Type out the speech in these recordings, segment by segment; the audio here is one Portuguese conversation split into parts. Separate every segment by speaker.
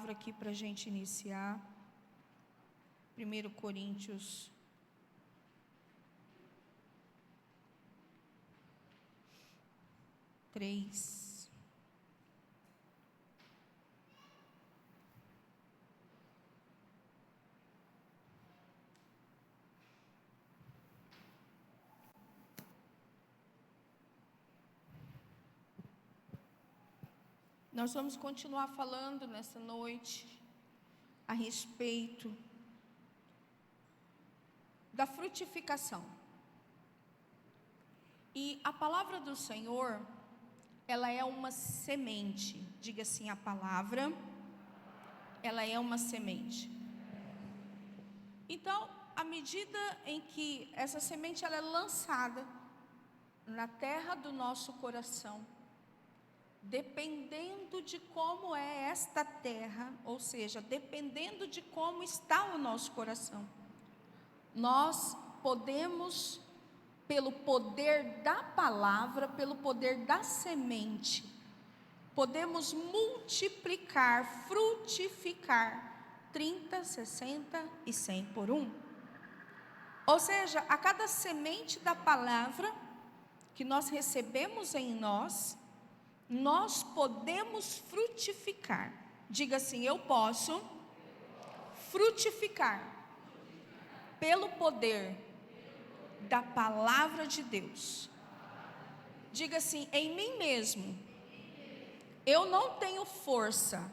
Speaker 1: palavra aqui para a gente iniciar. 1 Coríntios 3. Nós vamos continuar falando nessa noite a respeito da frutificação. E a palavra do Senhor, ela é uma semente. Diga assim, a palavra, ela é uma semente. Então, à medida em que essa semente ela é lançada na terra do nosso coração, dependendo de como é esta terra, ou seja, dependendo de como está o nosso coração, nós podemos, pelo poder da palavra, pelo poder da semente, podemos multiplicar, frutificar 30, 60 e 100 por um. Ou seja, a cada semente da palavra que nós recebemos em nós podemos frutificar. Diga assim, eu posso frutificar pelo poder da palavra de Deus. Diga assim, em mim mesmo, eu não tenho força,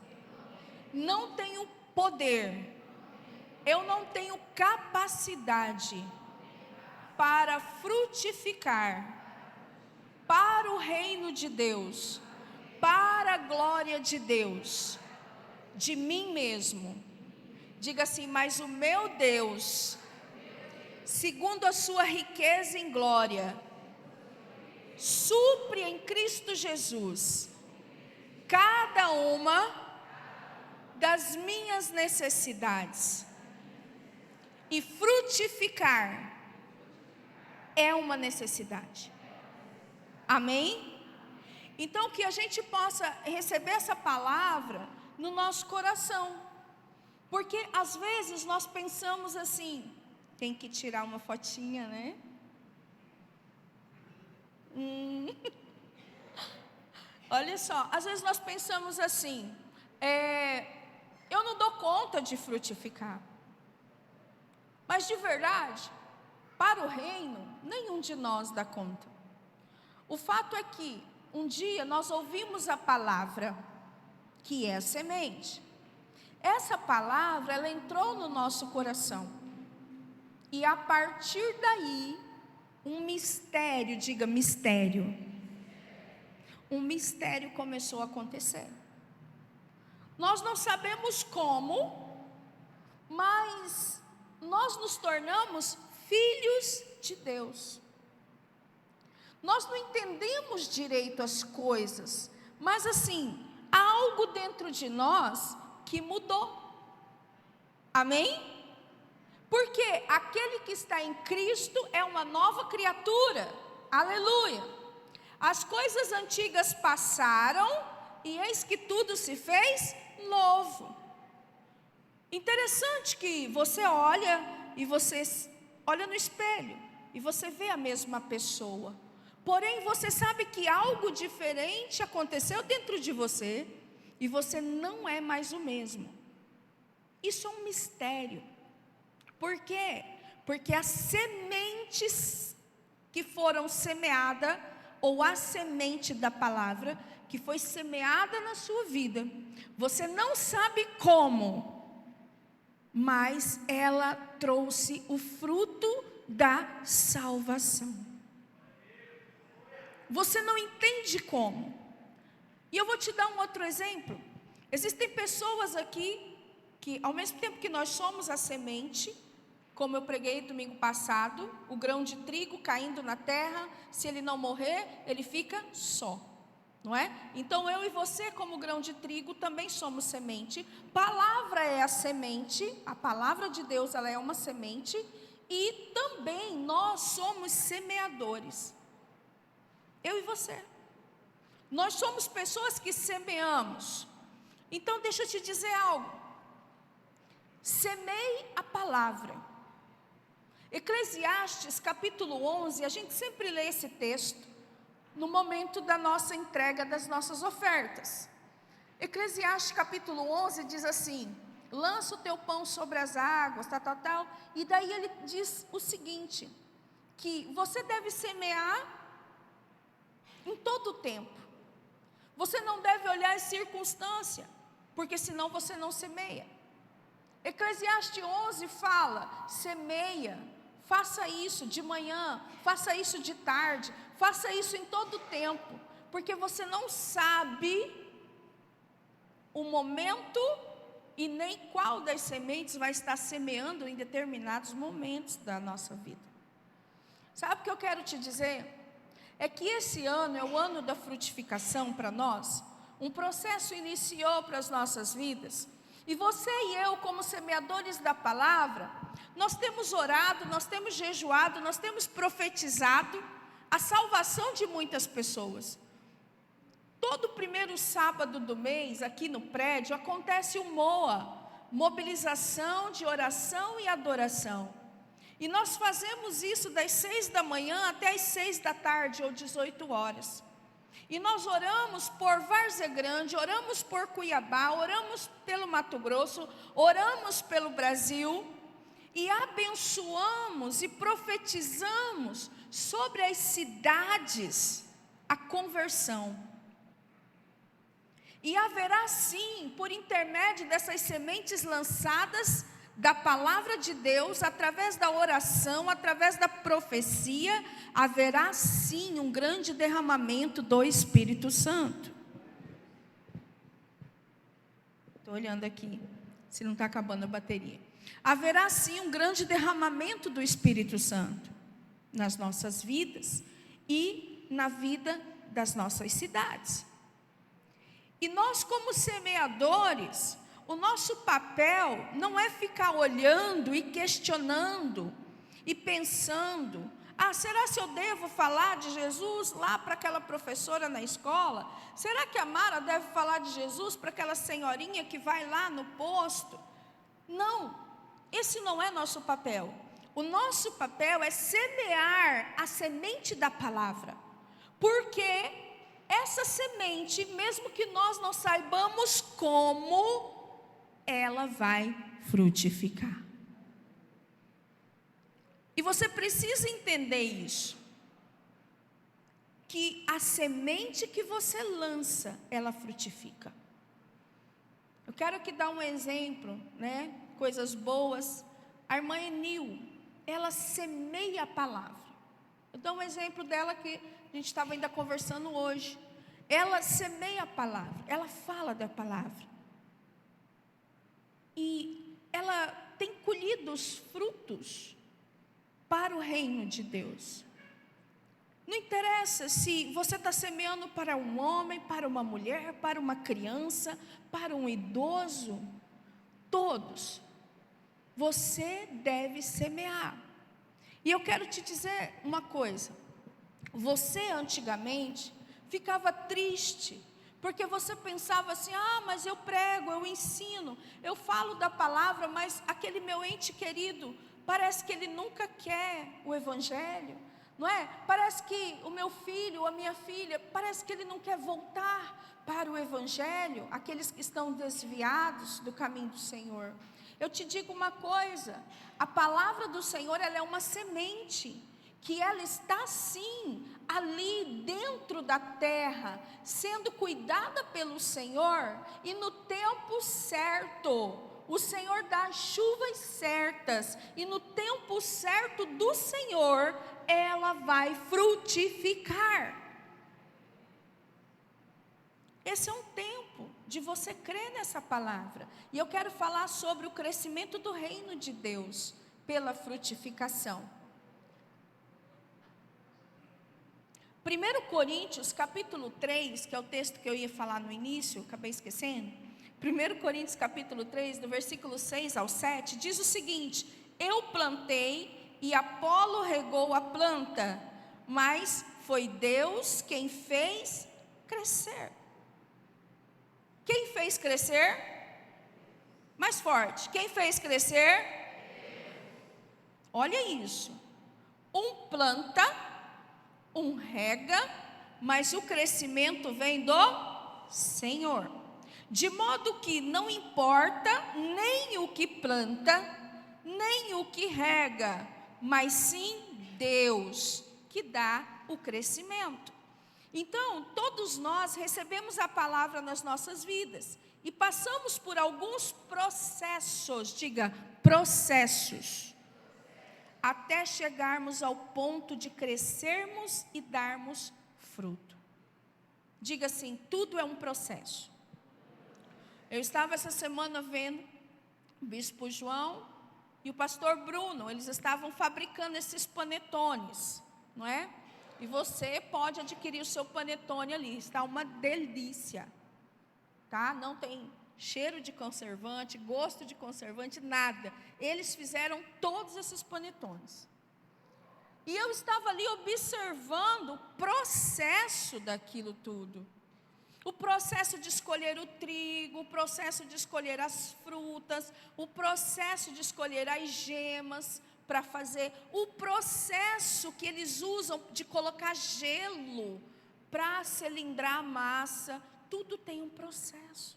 Speaker 1: não tenho poder, eu não tenho capacidade para frutificar para o reino de Deus, para a glória de Deus, de mim mesmo. Diga assim, mas o meu Deus, segundo a sua riqueza em glória, supre em Cristo Jesus cada uma das minhas necessidades. E frutificar é uma necessidade. Amém? Então que a gente possa receber essa palavra no nosso coração. Porque às vezes nós pensamos assim, tem que tirar uma fotinha, né? Olha só, às vezes nós pensamos assim, eu não dou conta de frutificar. Mas de verdade, para o reino, nenhum de nós dá conta. O fato é que um dia nós ouvimos a palavra, que é a semente. Essa palavra, ela entrou no nosso coração. E a partir daí, um mistério, diga mistério. Um mistério começou a acontecer. Nós não sabemos como, mas nós nos tornamos filhos de Deus. Nós não entendemos direito as coisas, mas assim, há algo dentro de nós que mudou. Amém? Porque aquele que está em Cristo é uma nova criatura. Aleluia! As coisas antigas passaram e eis que tudo se fez novo. Interessante que você olha e você olha no espelho e você vê a mesma pessoa. Porém, você sabe que algo diferente aconteceu dentro de você e você não é mais o mesmo. Isso é um mistério. Por quê? Porque as sementes que foram semeadas, ou a semente da palavra, que foi semeada na sua vida, você não sabe como, mas ela trouxe o fruto da salvação. Você não entende como. E eu vou te dar um outro exemplo. Existem pessoas aqui que, ao mesmo tempo que nós somos a semente, como eu preguei domingo passado, o grão de trigo caindo na terra, se ele não morrer, ele fica só, não é? Então eu e você, como grão de trigo, também somos semente. Palavra é a semente, a palavra de Deus, ela é uma semente, e também nós somos semeadores. Eu e você. Nós somos pessoas que semeamos. Então deixa eu te dizer algo. Semeie a palavra. Eclesiastes capítulo 11, a gente sempre lê esse texto no momento da nossa entrega das nossas ofertas. Eclesiastes capítulo 11 diz assim: lança o teu pão sobre as águas, tal. E daí ele diz o seguinte, que você deve semear em todo o tempo. Você não deve olhar as circunstâncias, porque senão você não semeia. Eclesiastes 11 fala, semeia, faça isso de manhã, faça isso de tarde, faça isso em todo o tempo, porque você não sabe o momento e nem qual das sementes vai estar semeando em determinados momentos da nossa vida. Sabe o que eu quero te dizer? É que esse ano é o ano da frutificação para nós. Um processo iniciou para as nossas vidas. E você e eu, como semeadores da palavra, nós temos orado, nós temos jejuado, nós temos profetizado a salvação de muitas pessoas. Todo primeiro sábado do mês, aqui no prédio, acontece o MOA, Mobilização de Oração e Adoração. E nós fazemos isso das 6 da manhã até as 6 da tarde, ou 18 horas. E nós oramos por Várzea Grande, oramos por Cuiabá, oramos pelo Mato Grosso, oramos pelo Brasil, e abençoamos e profetizamos sobre as cidades a conversão. E haverá sim, por intermédio dessas sementes lançadas da palavra de Deus, através da oração, através da profecia, haverá sim um grande derramamento do Espírito Santo. Estou olhando aqui, se não está acabando a bateria. Haverá sim um grande derramamento do Espírito Santo nas nossas vidas e na vida das nossas cidades. E nós, como semeadores, o nosso papel não é ficar olhando e questionando e pensando: será que eu devo falar de Jesus lá para aquela professora na escola? Será que a Mara deve falar de Jesus para aquela senhorinha que vai lá no posto? Não, esse não é nosso papel. O nosso papel é semear a semente da palavra, porque essa semente, mesmo que nós não saibamos como, ela vai frutificar. E você precisa entender isso, que a semente que você lança, ela frutifica. Eu quero aqui dar um exemplo, coisas boas. A irmã Enil, ela semeia a palavra. Eu dou um exemplo dela que a gente estava ainda conversando hoje. Ela semeia a palavra, ela fala da palavra. E ela tem colhido os frutos para o reino de Deus. Não interessa se você está semeando para um homem, para uma mulher, para uma criança, para um idoso, todos. Você deve semear. E eu quero te dizer uma coisa. Você antigamente ficava triste, porque você pensava assim: mas eu prego, eu ensino, eu falo da palavra, mas aquele meu ente querido, parece que ele nunca quer o evangelho, não é? Parece que o meu filho, a minha filha, parece que ele não quer voltar para o evangelho, aqueles que estão desviados do caminho do Senhor. Eu te digo uma coisa, a palavra do Senhor, ela é uma semente, que ela está sim, ali dentro da terra, sendo cuidada pelo Senhor, e no tempo certo, o Senhor dá as chuvas certas, e no tempo certo do Senhor, ela vai frutificar. Esse é um tempo de você crer nessa palavra, e eu quero falar sobre o crescimento do reino de Deus, pela frutificação. 1 Coríntios capítulo 3, que é o texto que eu ia falar no início, acabei esquecendo. 1 Coríntios capítulo 3, do versículo 6 ao 7, diz o seguinte: eu plantei e Apolo regou a planta, mas foi Deus quem fez crescer. Quem fez crescer? Mais forte. Quem fez crescer? Olha isso. Um planta, um rega, mas o crescimento vem do Senhor. De modo que não importa nem o que planta, nem o que rega, mas sim Deus que dá o crescimento. Então, todos nós recebemos a palavra nas nossas vidas e passamos por alguns processos, diga, processos, até chegarmos ao ponto de crescermos e darmos fruto. Diga assim, tudo é um processo. Eu estava essa semana vendo o Bispo João e o Pastor Bruno, eles estavam fabricando esses panetones, não é? E você pode adquirir o seu panetone ali, está uma delícia, tá? Não tem cheiro de conservante, gosto de conservante, nada. Eles fizeram todos esses panetones. E eu estava ali observando o processo daquilo tudo. O processo de escolher o trigo, o processo de escolher as frutas, o processo de escolher as gemas para fazer, o processo que eles usam de colocar gelo para cilindrar a massa, tudo tem um processo.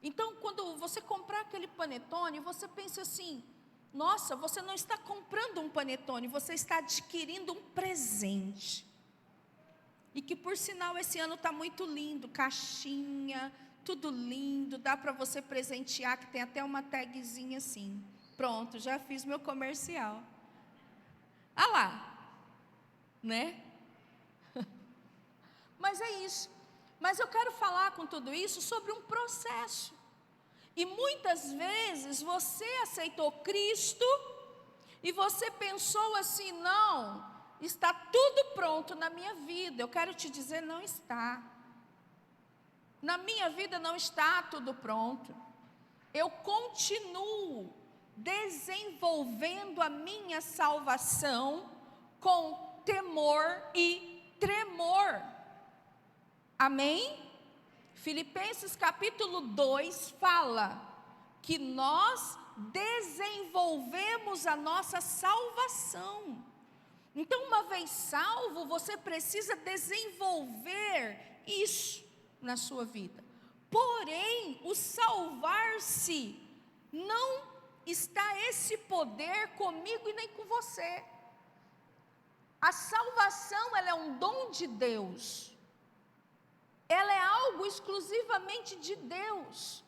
Speaker 1: Então, quando você comprar aquele panetone, você pensa assim, nossa, você não está comprando um panetone, você está adquirindo um presente. E que, por sinal, esse ano está muito lindo, caixinha, tudo lindo, dá para você presentear, que tem até uma tagzinha assim. Pronto, já fiz meu comercial. Ah lá, né? Mas é isso. Mas eu quero falar com tudo isso sobre um processo. E muitas vezes você aceitou Cristo e você pensou assim, não, está tudo pronto na minha vida. Eu quero te dizer, não está. Na minha vida não está tudo pronto. Eu continuo desenvolvendo a minha salvação com temor e tremor. Amém? Filipenses capítulo 2 fala que nós desenvolvemos a nossa salvação. Então, uma vez salvo, você precisa desenvolver isso na sua vida. Porém, o salvar-se, não está esse poder comigo e nem com você. A salvação, ela é um dom de Deus. Ela é algo exclusivamente de Deus.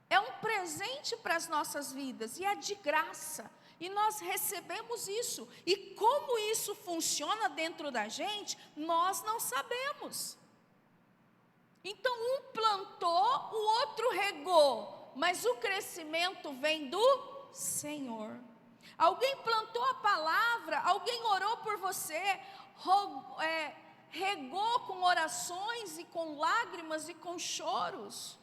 Speaker 1: É um presente para as nossas vidas e é de graça. E nós recebemos isso. E como isso funciona dentro da gente, nós não sabemos. Então, um plantou, o outro regou, mas o crescimento vem do Senhor. Alguém plantou a palavra, alguém orou por você, regou com orações e com lágrimas e com choros.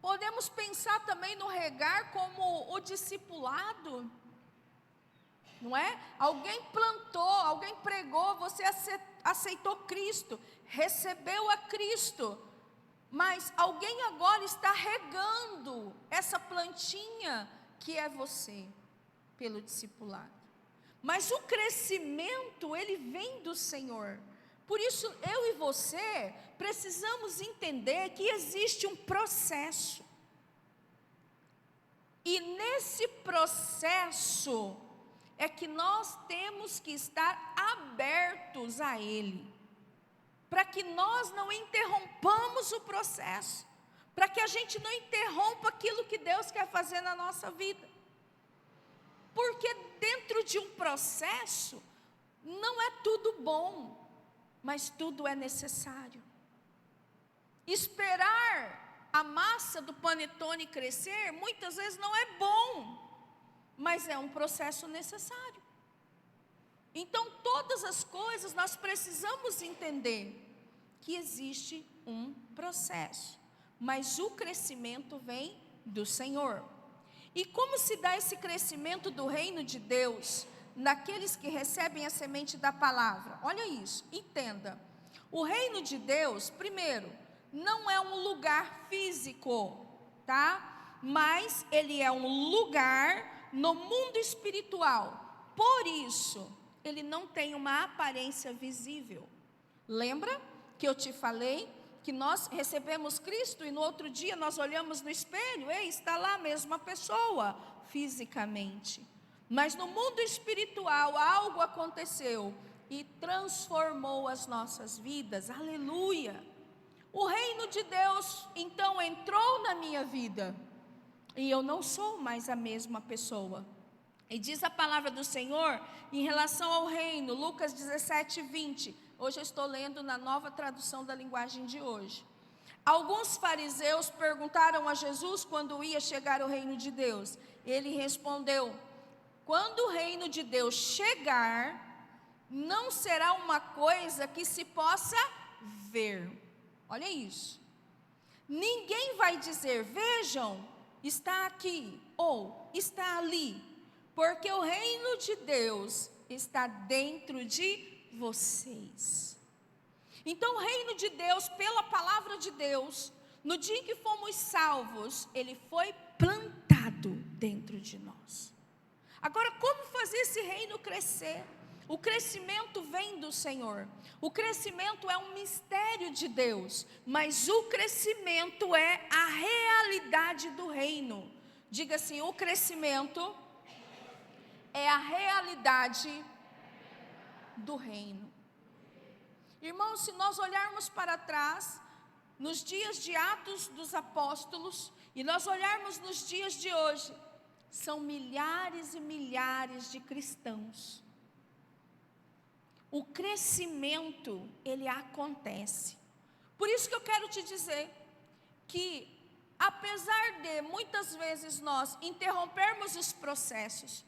Speaker 1: Podemos pensar também no regar como o discipulado, não é? Alguém plantou, alguém pregou, você aceitou Cristo, recebeu a Cristo, mas alguém agora está regando essa plantinha que é você, pelo discipulado. Mas o crescimento, ele vem do Senhor. Por isso, eu e você precisamos entender que existe um processo. E nesse processo é que nós temos que estar abertos a Ele. Para que nós não interrompamos o processo. Para que a gente não interrompa aquilo que Deus quer fazer na nossa vida. Porque dentro de um processo, não é tudo bom, mas tudo é necessário. Esperar a massa do panetone crescer, muitas vezes não é bom, mas é um processo necessário. Então, todas as coisas nós precisamos entender que existe um processo, mas o crescimento vem do Senhor. E como se dá esse crescimento do reino de Deus naqueles que recebem a semente da palavra? Olha isso, entenda. O reino de Deus, primeiro, não é um lugar físico, tá? Mas ele é um lugar no mundo espiritual. Por isso, ele não tem uma aparência visível. Lembra que eu te falei que nós recebemos Cristo e no outro dia nós olhamos no espelho, ei, está lá a mesma pessoa, fisicamente. Mas no mundo espiritual algo aconteceu e transformou as nossas vidas, aleluia. O reino de Deus então entrou na minha vida e eu não sou mais a mesma pessoa. E diz a palavra do Senhor em relação ao reino, Lucas 17:20. Hoje eu estou lendo na nova tradução da linguagem de hoje. Alguns fariseus perguntaram a Jesus quando ia chegar o reino de Deus. Ele respondeu: quando o reino de Deus chegar, não será uma coisa que se possa ver. Olha isso. Ninguém vai dizer, vejam, está aqui ou está ali, porque o reino de Deus está dentro de vocês. Então o reino de Deus, pela palavra de Deus, no dia em que fomos salvos, ele foi plantado dentro de nós. Agora, como fazer esse reino crescer? O crescimento vem do Senhor. O crescimento é um mistério de Deus, mas o crescimento é a realidade do reino. Diga assim, o crescimento é a realidade do reino. Irmãos, se nós olharmos para trás, nos dias de Atos dos Apóstolos, e nós olharmos nos dias de hoje, são milhares e milhares de cristãos. O crescimento, ele acontece. Por isso que eu quero te dizer que, apesar de muitas vezes nós interrompermos os processos,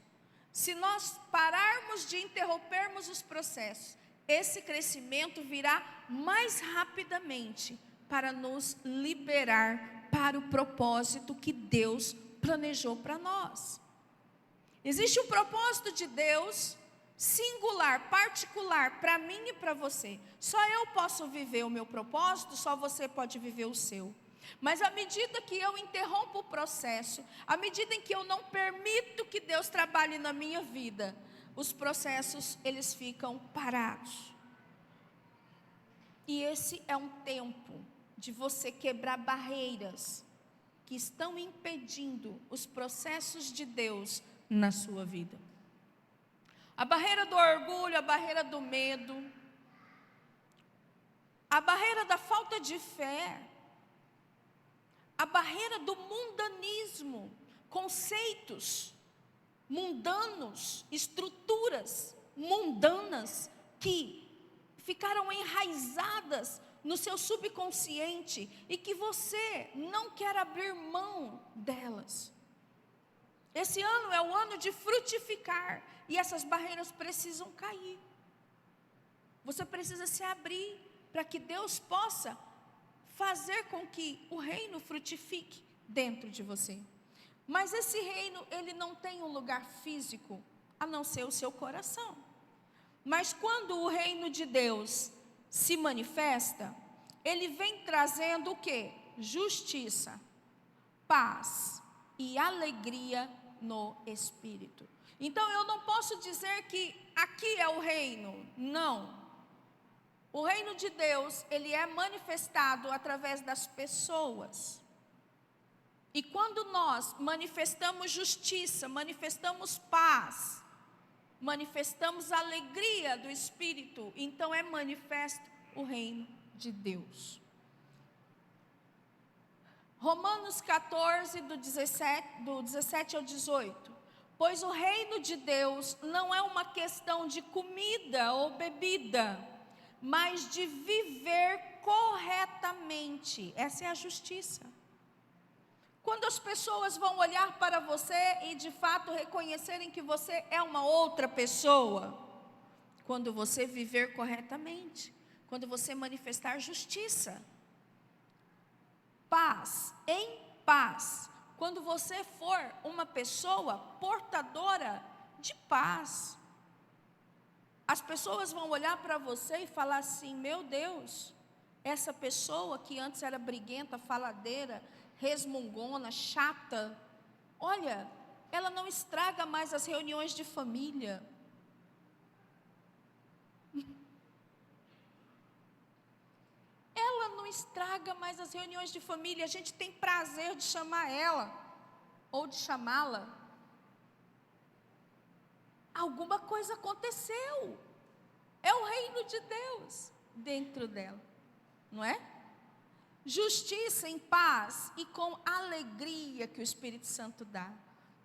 Speaker 1: se nós pararmos de interrompermos os processos, esse crescimento virá mais rapidamente para nos liberar para o propósito que Deus planejou para nós. Existe um propósito de Deus singular, particular, para mim e para você. Só eu posso viver o meu propósito, só você pode viver o seu. Mas à medida que eu interrompo o processo, à medida em que eu não permito que Deus trabalhe na minha vida, os processos, eles ficam parados. E esse é um tempo de você quebrar barreiras que estão impedindo os processos de Deus na sua vida. A barreira do orgulho, a barreira do medo, a barreira da falta de fé, a barreira do mundanismo, conceitos mundanos, estruturas mundanas que ficaram enraizadas no seu subconsciente e que você não quer abrir mão delas. Esse ano é o ano de frutificar e essas barreiras precisam cair. Você precisa se abrir para que Deus possa fazer com que o reino frutifique dentro de você. Mas esse reino, ele não tem um lugar físico, a não ser o seu coração. Mas quando o reino de Deus se manifesta, ele vem trazendo o quê? Justiça, paz e alegria no Espírito. Então eu não posso dizer que aqui é o reino, não. O reino de Deus, ele é manifestado através das pessoas. E quando nós manifestamos justiça, manifestamos paz, manifestamos a alegria do Espírito, então é manifesto o reino de Deus. Romanos 14, do 17 ao 18. Pois o reino de Deus não é uma questão de comida ou bebida, mas de viver corretamente. Essa é a justiça. Quando as pessoas vão olhar para você e de fato reconhecerem que você é uma outra pessoa, quando você viver corretamente, quando você manifestar justiça, paz, em paz, quando você for uma pessoa portadora de paz, as pessoas vão olhar para você e falar assim: meu Deus, Essa pessoa que antes era briguenta, faladeira, resmungona, chata, olha, ela não estraga mais as reuniões de família. Ela não estraga mais as reuniões de família. A gente tem prazer de chamar ela, ou de chamá-la. Alguma coisa aconteceu. É o reino de Deus dentro dela, não é? Justiça em paz e com alegria que o Espírito Santo dá.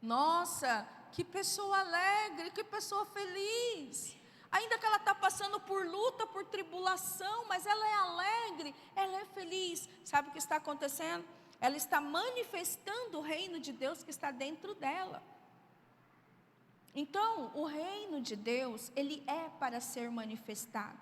Speaker 1: Nossa, que pessoa alegre, que pessoa feliz. Ainda que ela está passando por luta, por tribulação, mas ela é alegre, ela é feliz. Sabe o que está acontecendo? Ela está manifestando o reino de Deus que está dentro dela. Então, o reino de Deus, ele é para ser manifestado.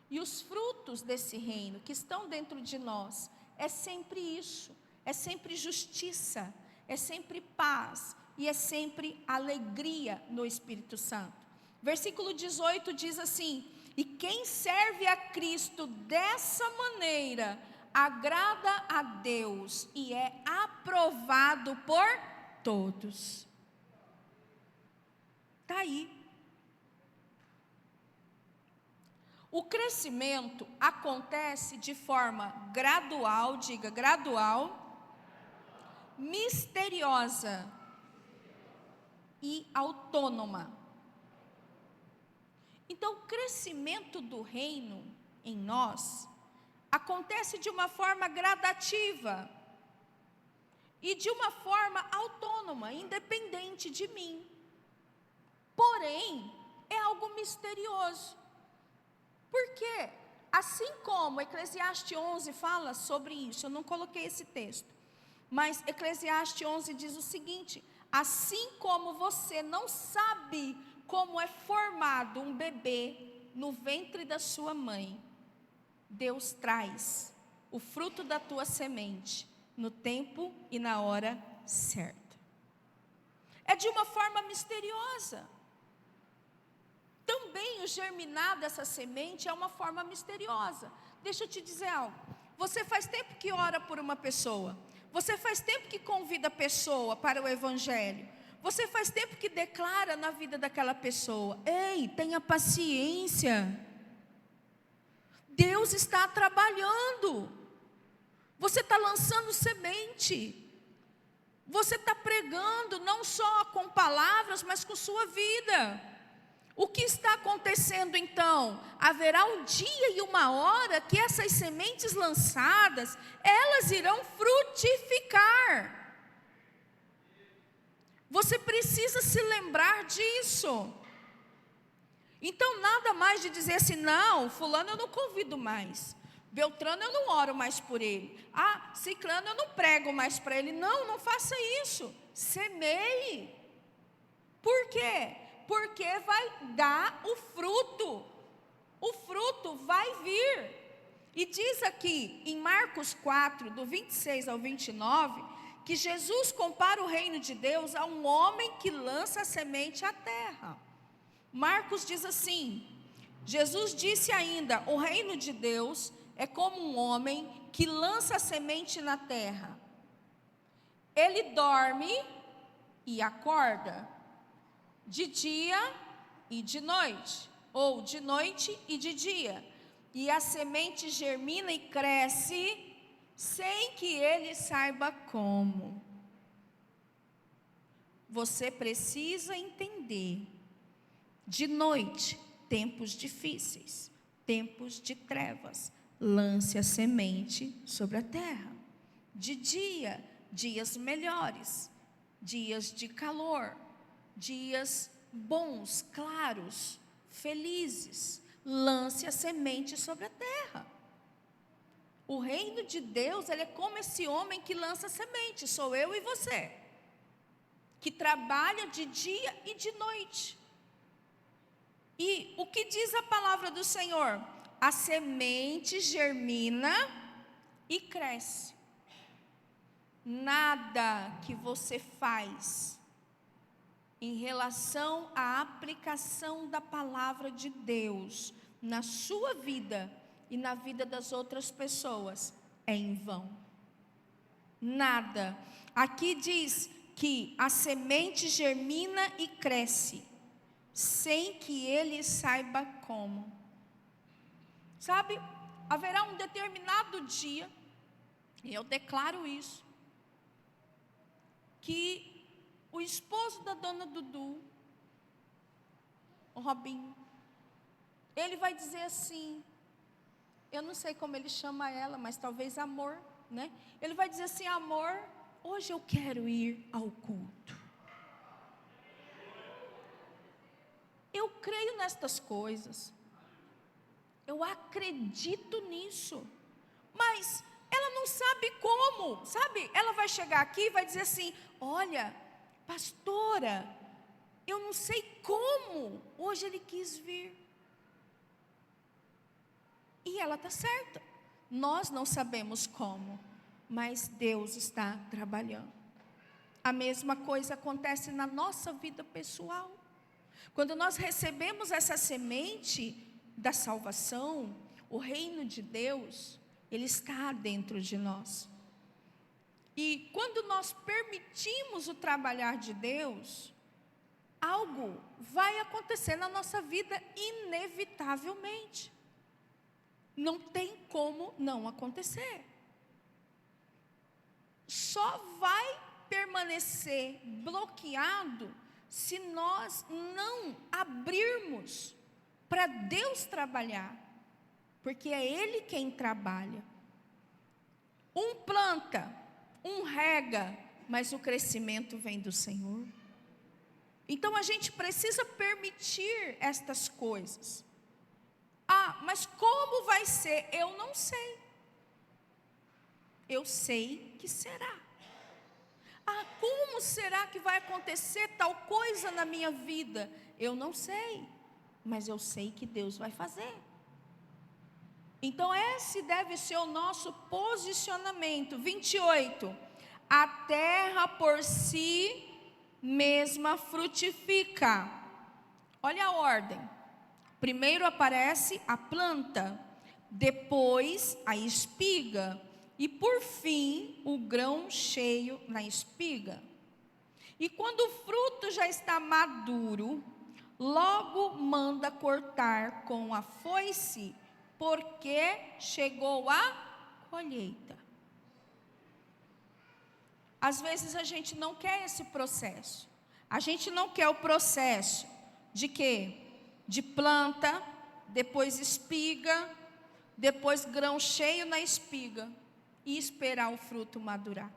Speaker 1: E os frutos desse reino que estão dentro de nós, é sempre isso, é sempre justiça, é sempre paz e é sempre alegria no Espírito Santo. Versículo 18 diz assim: e quem serve a Cristo dessa maneira, agrada a Deus e é aprovado por todos. Está aí. O crescimento acontece de forma gradual, diga gradual, misteriosa e autônoma. Então, o crescimento do reino em nós acontece de uma forma gradativa e de uma forma autônoma, independente de mim. Porém, é algo misterioso. Por quê? Assim como Eclesiastes 11 fala sobre isso, eu não coloquei esse texto, mas Eclesiastes 11 diz o seguinte: assim como você não sabe como é formado um bebê no ventre da sua mãe, Deus traz o fruto da tua semente no tempo e na hora certa. É de uma forma misteriosa. Também o germinar dessa semente é uma forma misteriosa. Deixa eu te dizer algo. Você faz tempo que ora por uma pessoa. Você faz tempo que convida a pessoa para o evangelho. Você faz tempo que declara na vida daquela pessoa: ei, tenha paciência. Deus está trabalhando. Você está lançando semente. Você está pregando não só com palavras, mas com sua vida. O que está acontecendo então? Haverá um dia e uma hora que essas sementes lançadas, elas irão frutificar. Você precisa se lembrar disso. Então, nada mais de dizer assim: não, fulano eu não convido mais, Beltrano eu não oro mais por ele, Ciclano eu não prego mais para ele. Não, não faça isso. Semeie. Por quê? Porque vai dar o fruto vai vir. E diz aqui em Marcos 4, do 26 ao 29, que Jesus compara o reino de Deus a um homem que lança a semente à terra. Marcos diz assim: Jesus disse ainda, o reino de Deus é como um homem que lança a semente na terra. Ele dorme e acorda, de dia e de noite, ou de noite e de dia, e a semente germina e cresce, sem que ele saiba como. Você precisa entender, de noite, tempos difíceis, tempos de trevas, lance a semente sobre a terra. De dia, dias melhores, dias de calor, dias bons, claros, felizes, lance a semente sobre a terra. O reino de Deus, ele é como esse homem que lança a semente, sou eu e você, que trabalha de dia e de noite. E o que diz a palavra do Senhor? A semente germina e cresce. Nada que você faz em relação à aplicação da palavra de Deus na sua vida e na vida das outras pessoas é em vão. Nada. Aqui diz que a semente germina e cresce, sem que ele saiba como. Sabe, haverá um determinado dia, e eu declaro isso, que o esposo da dona Dudu, o Robinho, ele vai dizer assim, eu não sei como ele chama ela, mas talvez amor, né? Ele vai dizer assim, amor, hoje eu quero ir ao culto. Eu creio nestas coisas, eu acredito nisso, mas ela não sabe como, sabe? Ela vai chegar aqui e vai dizer assim, olha, pastora, eu não sei como, hoje ele quis vir. E ela está certa, nós não sabemos como, mas Deus está trabalhando. A mesma coisa acontece na nossa vida pessoal. Quando nós recebemos essa semente da salvação, o reino de Deus, ele está dentro de nós. E quando nós permitimos o trabalhar de Deus, algo vai acontecer na nossa vida inevitavelmente. Não tem como não acontecer. Só vai permanecer bloqueado se nós não abrirmos para Deus trabalhar, porque é Ele quem trabalha. Um planta, um rega, mas o crescimento vem do Senhor. Então a gente precisa permitir estas coisas. Ah, mas como vai ser? Eu não sei. Eu sei que será. Ah, como será que vai acontecer tal coisa na minha vida? Eu não sei, mas eu sei que Deus vai fazer. Então esse deve ser o nosso posicionamento. 28. A terra por si mesma frutifica. Olha a ordem. Primeiro aparece a planta, depois a espiga, e por fim o grão cheio na espiga. E quando o fruto já está maduro, logo manda cortar com a foice, porque chegou a colheita. Às vezes a gente não quer esse processo. A gente não quer o processo de quê? De planta, depois espiga, depois grão cheio na espiga e esperar o fruto madurar.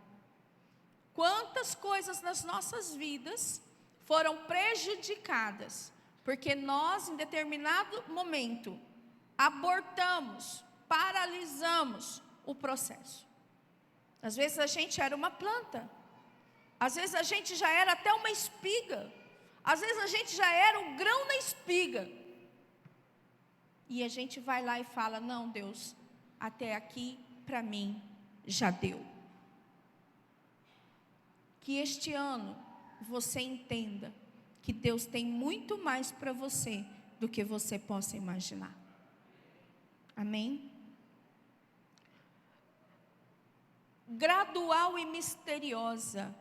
Speaker 1: Quantas coisas nas nossas vidas foram prejudicadas porque nós, em determinado momento, abortamos, paralisamos o processo. Às vezes a gente era uma planta, às vezes a gente já era até uma espiga, às vezes a gente já era um grão na espiga. E a gente vai lá e fala, não, Deus, até aqui para mim já deu. Que este ano você entenda que Deus tem muito mais para você do que você possa imaginar. Amém? Gradual e misteriosa.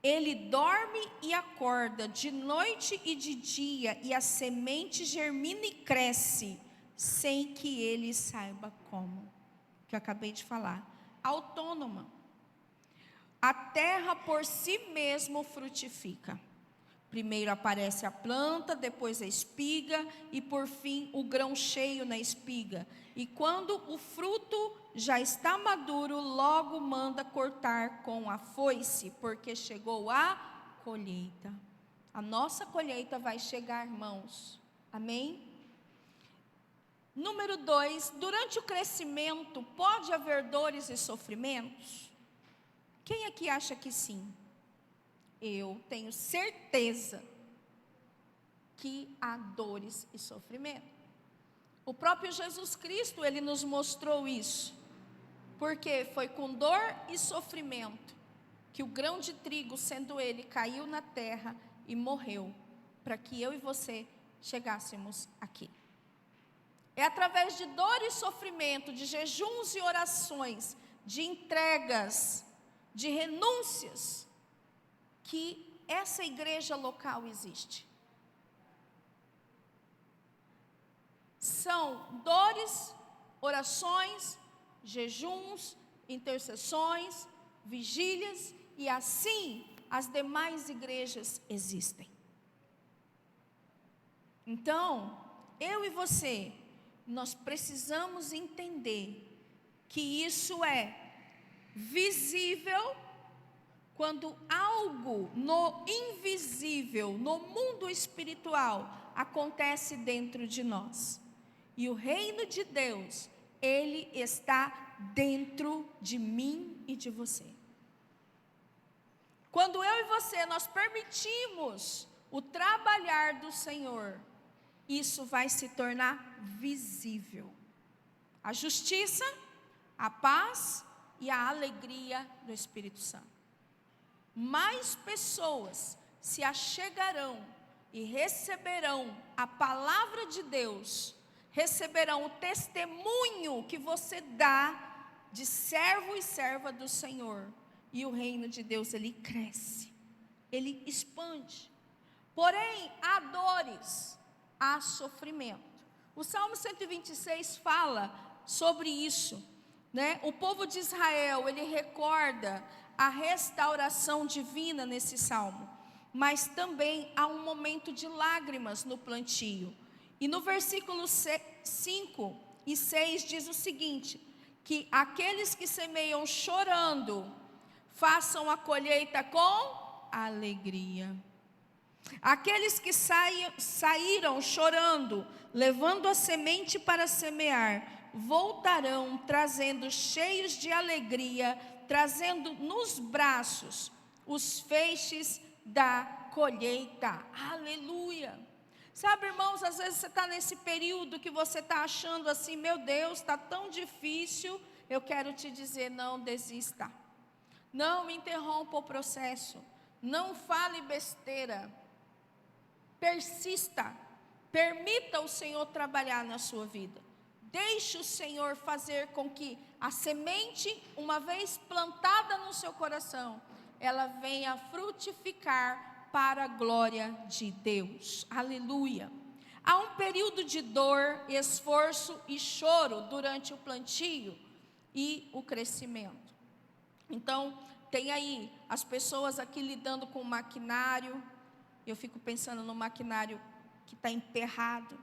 Speaker 1: Ele dorme e acorda, de noite e de dia, e a semente germina e cresce, sem que ele saiba como. Que eu acabei de falar. Autônoma. A terra por si mesmo frutifica. Primeiro aparece a planta, depois a espiga e por fim o grão cheio na espiga. E quando o fruto já está maduro, logo manda cortar com a foice, porque chegou a colheita. A nossa colheita vai chegar, irmãos. Amém? Número 2, durante o crescimento pode haver dores e sofrimentos? Quem aqui acha que sim? Eu tenho certeza que há dores e sofrimento. O próprio Jesus Cristo, ele nos mostrou isso. Porque foi com dor e sofrimento que o grão de trigo, sendo ele, caiu na terra e morreu, para que eu e você chegássemos aqui. É através de dor e sofrimento, de jejuns e orações, de entregas, de renúncias, que essa igreja local existe. São dores, orações, jejuns, intercessões, vigílias, e assim as demais igrejas existem. Então, eu e você, nós precisamos entender que isso é visível quando algo no invisível, no mundo espiritual, acontece dentro de nós. E o reino de Deus, ele está dentro de mim e de você. Quando eu e você, nós permitimos o trabalhar do Senhor, isso vai se tornar visível. A justiça, a paz e a alegria do Espírito Santo. Mais pessoas se achegarão e receberão a palavra de Deus, receberão o testemunho que você dá de servo e serva do Senhor. E o reino de Deus, ele cresce, ele expande. Porém, há dores, há sofrimento. O Salmo 126 fala sobre isso, né? O povo de Israel, ele recorda a restauração divina nesse salmo. Mas também há um momento de lágrimas no plantio. E no versículo 5 e 6 diz o seguinte: que aqueles que semeiam chorando, façam a colheita com alegria. Aqueles que saíram chorando, levando a semente para semear, voltarão trazendo cheios de alegria, trazendo nos braços os feixes da colheita. Aleluia! Sabe, irmãos, às vezes você está nesse período que você está achando assim, meu Deus, está tão difícil. Eu quero te dizer, não desista. Não interrompa o processo. Não fale besteira. Persista. Permita o Senhor trabalhar na sua vida. Deixe o Senhor fazer com que a semente, uma vez plantada no seu coração, ela venha frutificar para a glória de Deus. Aleluia. Há um período de dor, esforço e choro durante o plantio e o crescimento. Então, tem aí as pessoas aqui lidando com o maquinário. Eu fico pensando no maquinário que está emperrado.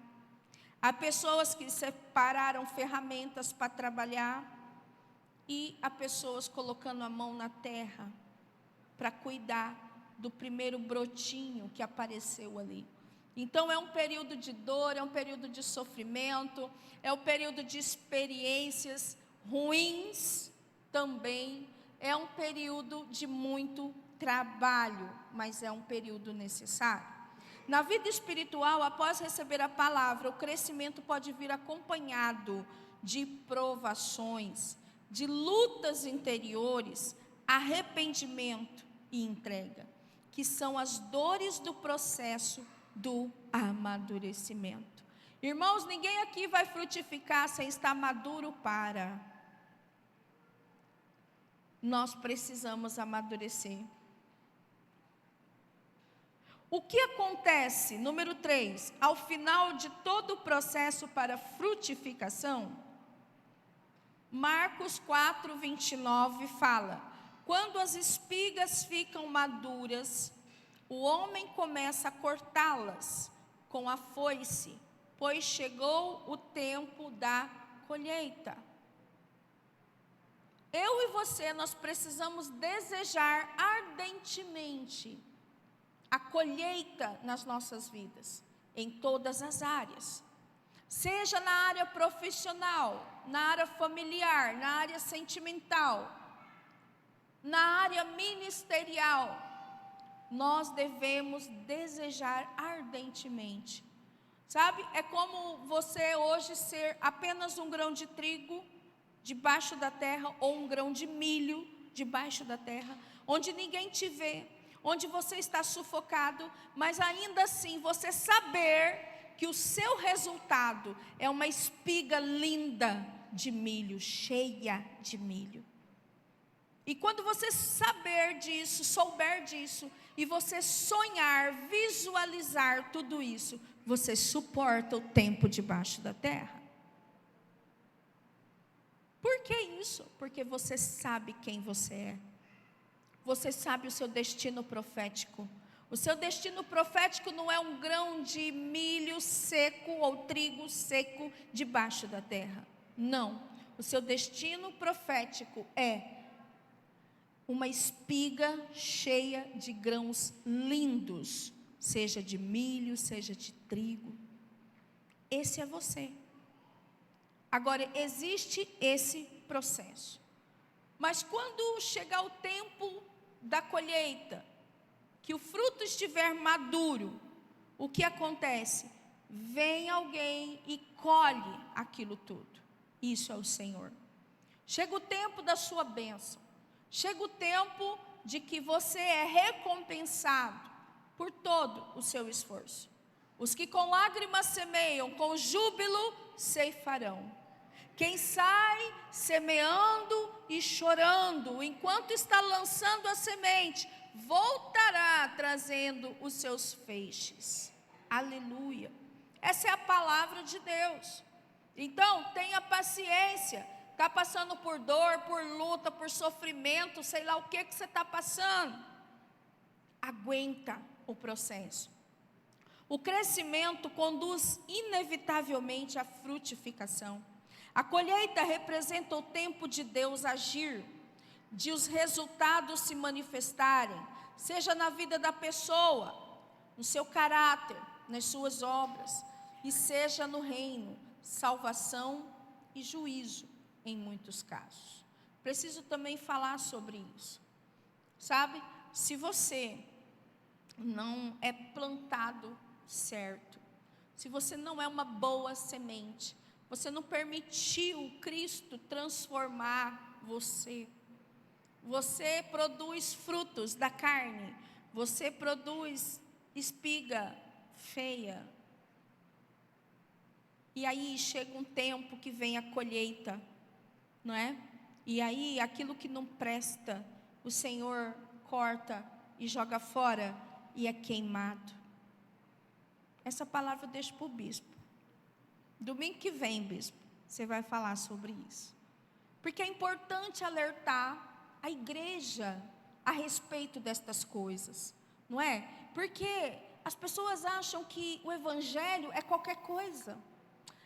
Speaker 1: Há pessoas que separaram ferramentas para trabalhar. E há pessoas colocando a mão na terra para cuidar do primeiro brotinho que apareceu ali. Então é um período de dor, é um período de sofrimento, é um período de experiências ruins também, é um período de muito trabalho, mas é um período necessário. Na vida espiritual, após receber a palavra, o crescimento pode vir acompanhado de provações, de lutas interiores, arrependimento e entrega, que são as dores do processo do amadurecimento. Irmãos, ninguém aqui vai frutificar sem estar maduro para. Nós precisamos amadurecer. O que acontece, número 3, ao final de todo o processo para frutificação? Marcos 4, 29 fala: quando as espigas ficam maduras, o homem começa a cortá-las com a foice, pois chegou o tempo da colheita. Eu e você, nós precisamos desejar ardentemente a colheita nas nossas vidas, em todas as áreas. Seja na área profissional, na área familiar, na área sentimental, na área ministerial, nós devemos desejar ardentemente. Sabe, é como você hoje ser apenas um grão de trigo debaixo da terra, ou um grão de milho debaixo da terra, onde ninguém te vê, onde você está sufocado, mas ainda assim você saber que o seu resultado é uma espiga linda de milho, cheia de milho. E quando você saber disso, souber disso, e você sonhar, visualizar tudo isso, você suporta o tempo debaixo da terra. Por que isso? Porque você sabe quem você é. Você sabe o seu destino profético. O seu destino profético não é um grão de milho seco ou trigo seco debaixo da terra. Não. O seu destino profético é uma espiga cheia de grãos lindos, seja de milho, seja de trigo. Esse é você. Agora, existe esse processo. Mas quando chegar o tempo da colheita, que o fruto estiver maduro, o que acontece? Vem alguém e colhe aquilo tudo. Isso é o Senhor. Chega o tempo da sua bênção. Chega o tempo de que você é recompensado por todo o seu esforço. Os que com lágrimas semeiam, com júbilo ceifarão. Quem sai semeando e chorando, enquanto está lançando a semente, voltará trazendo os seus feixes. Aleluia. Essa é a palavra de Deus. Então, tenha paciência. Está passando por dor, por luta, por sofrimento, sei lá o que você está passando. Aguenta o processo. O crescimento conduz inevitavelmente à frutificação. A colheita representa o tempo de Deus agir, de os resultados se manifestarem, seja na vida da pessoa, no seu caráter, nas suas obras, e seja no reino, salvação e juízo, em muitos casos. Preciso também falar sobre isso. Sabe, se você não é plantado certo, se você não é uma boa semente, você não permitiu Cristo transformar você, você produz frutos da carne, você produz espiga feia. E aí chega um tempo que vem a colheita, não é? E aí aquilo que não presta, o Senhor corta e joga fora e é queimado. Essa palavra eu deixo para o bispo. Domingo que vem, bispo, você vai falar sobre isso. Porque é importante alertar a igreja a respeito destas coisas, não é? Porque as pessoas acham que o evangelho é qualquer coisa.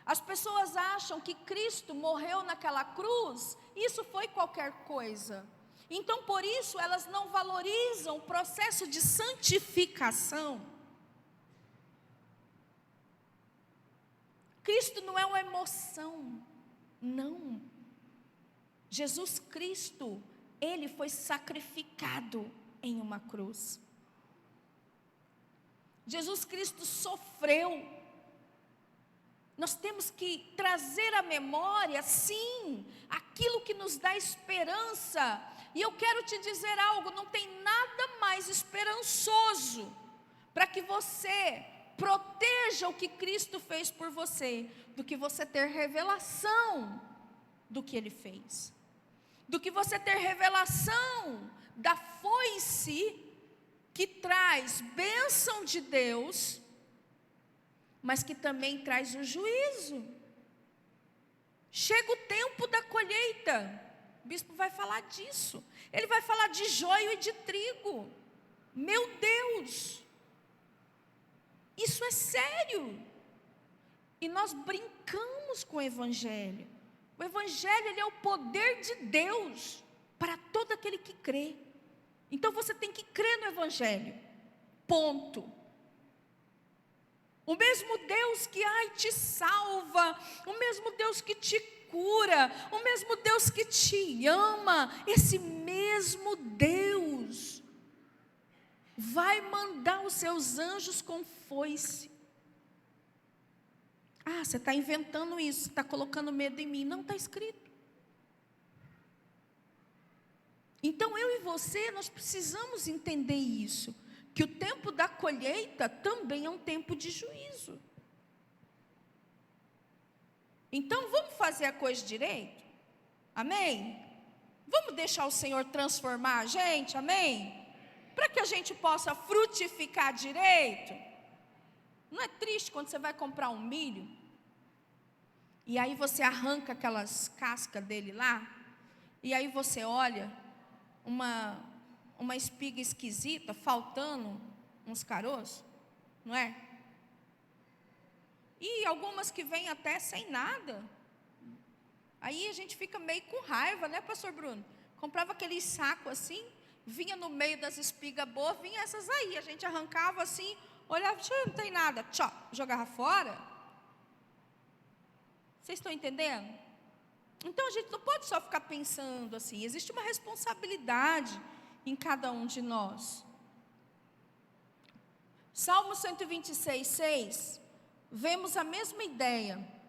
Speaker 1: As pessoas acham que Cristo morreu naquela cruz, isso foi qualquer coisa. Então, por isso, elas não valorizam o processo de santificação. Cristo não é uma emoção, não. Jesus Cristo, Ele foi sacrificado em uma cruz. Jesus Cristo sofreu. Nós temos que trazer à memória, sim, aquilo que nos dá esperança. E eu quero te dizer algo, não tem nada mais esperançoso para que você proteja o que Cristo fez por você, do que você ter revelação do que Ele fez, do que você ter revelação da foice que traz bênção de Deus, mas que também traz o juízo. Chega o tempo da colheita, o bispo vai falar disso, ele vai falar de joio e de trigo. Meu Deus, isso é sério. E nós brincamos com o evangelho. O evangelho, ele é o poder de Deus para todo aquele que crê. Então você tem que crer no evangelho, ponto. O mesmo Deus que te salva, o mesmo Deus que te cura, o mesmo Deus que te ama, esse mesmo Deus vai mandar os seus anjos com foice. Você está inventando isso, está colocando medo em mim. Não está escrito. Então eu e você, nós precisamos entender isso, que o tempo da colheita também é um tempo de juízo. Então, vamos fazer a coisa direito? Amém? Vamos deixar o Senhor transformar a gente, amém? Para que a gente possa frutificar direito. Não é triste quando você vai comprar um milho, e aí você arranca aquelas cascas dele lá, e aí você olha uma espiga esquisita, faltando uns caroços, não é? E algumas que vêm até sem nada. Aí a gente fica meio com raiva, né, pastor Bruno? Comprava aquele saco assim, vinha no meio das espigas boas, vinha essas aí, a gente arrancava assim, olhava, não tem nada, tchau, jogava fora. Vocês estão entendendo? Então a gente não pode só ficar pensando assim, existe uma responsabilidade em cada um de nós. Salmo 126, 6, vemos a mesma ideia.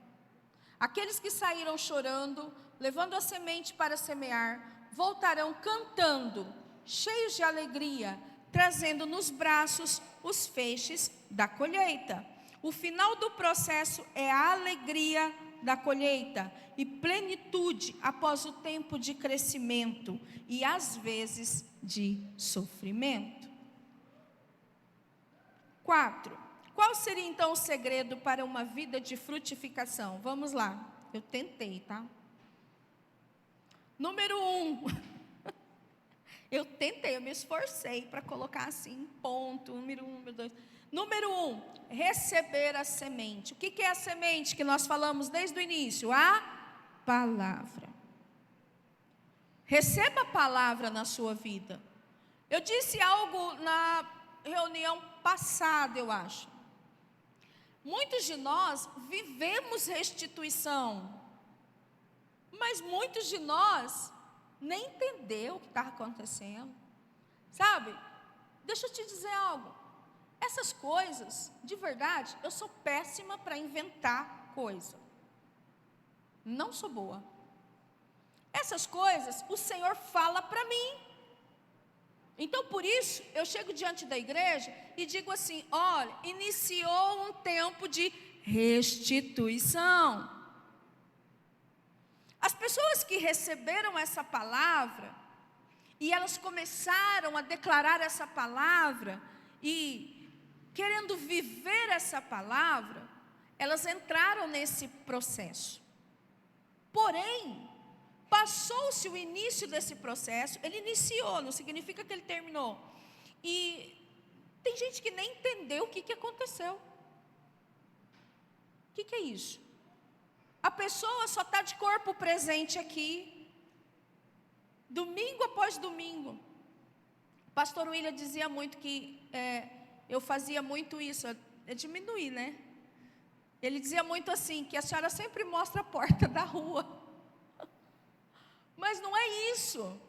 Speaker 1: Aqueles que saíram chorando, levando a semente para semear, voltarão cantando, cheios de alegria, trazendo nos braços os feixes da colheita. O final do processo é a alegria da colheita e plenitude após o tempo de crescimento e às vezes de sofrimento. 4. Qual seria então o segredo para uma vida de frutificação? Vamos lá, eu tentei, tá? Número 1, eu tentei, eu me esforcei para colocar assim, ponto, número 1, número 2. Número 1, receber a semente. O que é a semente que nós falamos desde o início? A palavra. Receba a palavra na sua vida. Eu disse algo na reunião passada, eu acho. Muitos de nós vivemos restituição, mas muitos de nós nem entenderam o que estava acontecendo, sabe? Deixa eu te dizer algo, essas coisas, de verdade, eu sou péssima para inventar coisa, não sou boa. Essas coisas o Senhor fala para mim. Então, por isso, eu chego diante da igreja e digo assim, olha, iniciou um tempo de restituição. As pessoas que receberam essa palavra, e elas começaram a declarar essa palavra, e querendo viver essa palavra, elas entraram nesse processo. Porém, passou-se o início desse processo, ele iniciou, não significa que ele terminou. E tem gente que nem entendeu o que aconteceu. O que é isso? A pessoa só está de corpo presente aqui, domingo após domingo. O pastor William dizia muito que eu fazia muito isso, é diminuir, né? Ele dizia muito assim, que a senhora sempre mostra a porta da rua. Mas não é isso,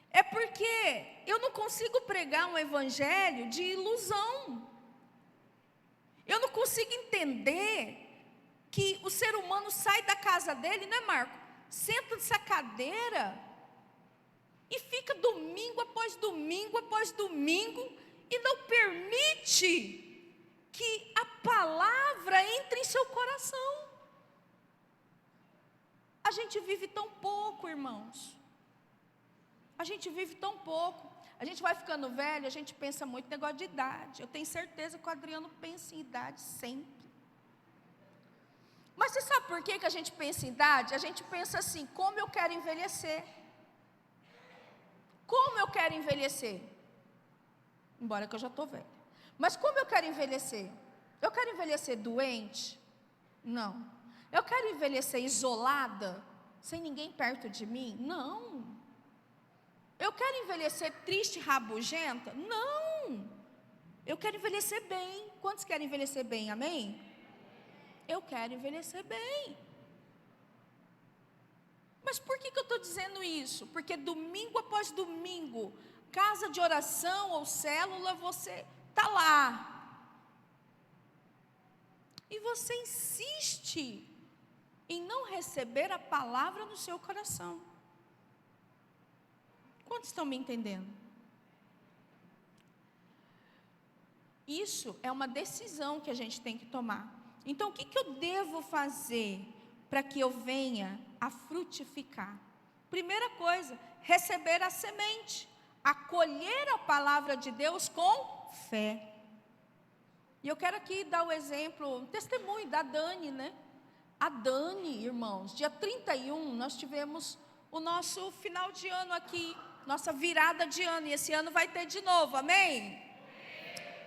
Speaker 1: é porque eu não consigo pregar um evangelho de ilusão, eu não consigo entender que o ser humano sai da casa dele, né, Marco? Senta nessa cadeira e fica domingo após domingo após domingo e não permite que a palavra entre em seu coração. A gente vive tão pouco, irmãos. A gente vive tão pouco. A gente vai ficando velho, a gente pensa muito em negócio de idade. Eu tenho certeza que o Adriano pensa em idade sempre. Mas você sabe por que a gente pensa em idade? A gente pensa assim, como eu quero envelhecer. Como eu quero envelhecer? Embora que eu já estou velha. Mas como eu quero envelhecer? Eu quero envelhecer doente? Não. Eu quero envelhecer isolada, sem ninguém perto de mim? Não. Eu quero envelhecer triste, rabugenta? Não. Eu quero envelhecer bem. Quantos querem envelhecer bem? Amém? Eu quero envelhecer bem. Mas por que eu estou dizendo isso? Porque domingo após domingo, casa de oração ou célula, você está lá. E você insiste em não receber a palavra no seu coração. Quantos estão me entendendo? Isso é uma decisão que a gente tem que tomar. Então, o que eu devo fazer para que eu venha a frutificar? Primeira coisa, receber a semente, acolher a palavra de Deus com fé. E eu quero aqui dar o exemplo, um testemunho da Dani, né? A Dani, irmãos, dia 31, nós tivemos o nosso final de ano aqui, nossa virada de ano, e esse ano vai ter de novo, amém?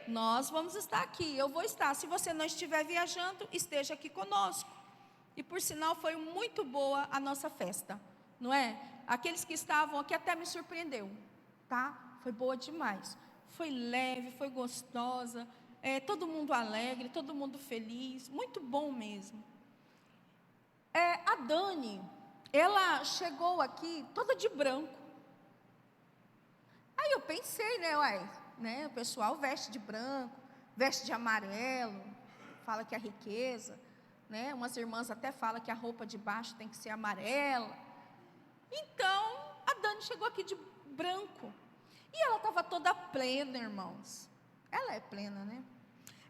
Speaker 1: Nós vamos estar aqui, eu vou estar. Se você não estiver viajando, esteja aqui conosco. E por sinal foi muito boa a nossa festa, não é? Aqueles que estavam aqui até me surpreendeu, tá? Foi boa demais. Foi leve, foi gostosa, todo mundo alegre, todo mundo feliz, muito bom mesmo. A Dani, ela chegou aqui toda de branco. Aí eu pensei, né, o pessoal veste de branco, veste de amarelo, fala que é riqueza, né? Umas irmãs até falam que a roupa de baixo tem que ser amarela. Então, a Dani chegou aqui de branco. E ela estava toda plena, irmãos. Ela é plena, né?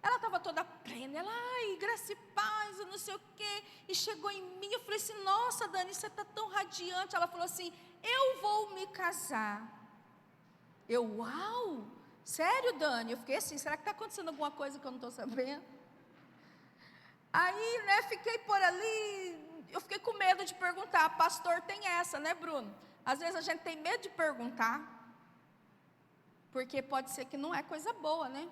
Speaker 1: Ela estava toda plena. Ela, ai, graça e paz, eu não sei o quê. E chegou em mim, eu falei assim, nossa, Dani, você está tão radiante. Ela falou assim, eu vou me casar. Eu, uau, sério, Dani? Eu fiquei assim, será que está acontecendo alguma coisa que eu não estou sabendo? Aí, né, fiquei por ali, eu fiquei com medo de perguntar. Pastor tem essa, né, Bruno? Às vezes a gente tem medo de perguntar, porque pode ser que não é coisa boa, né?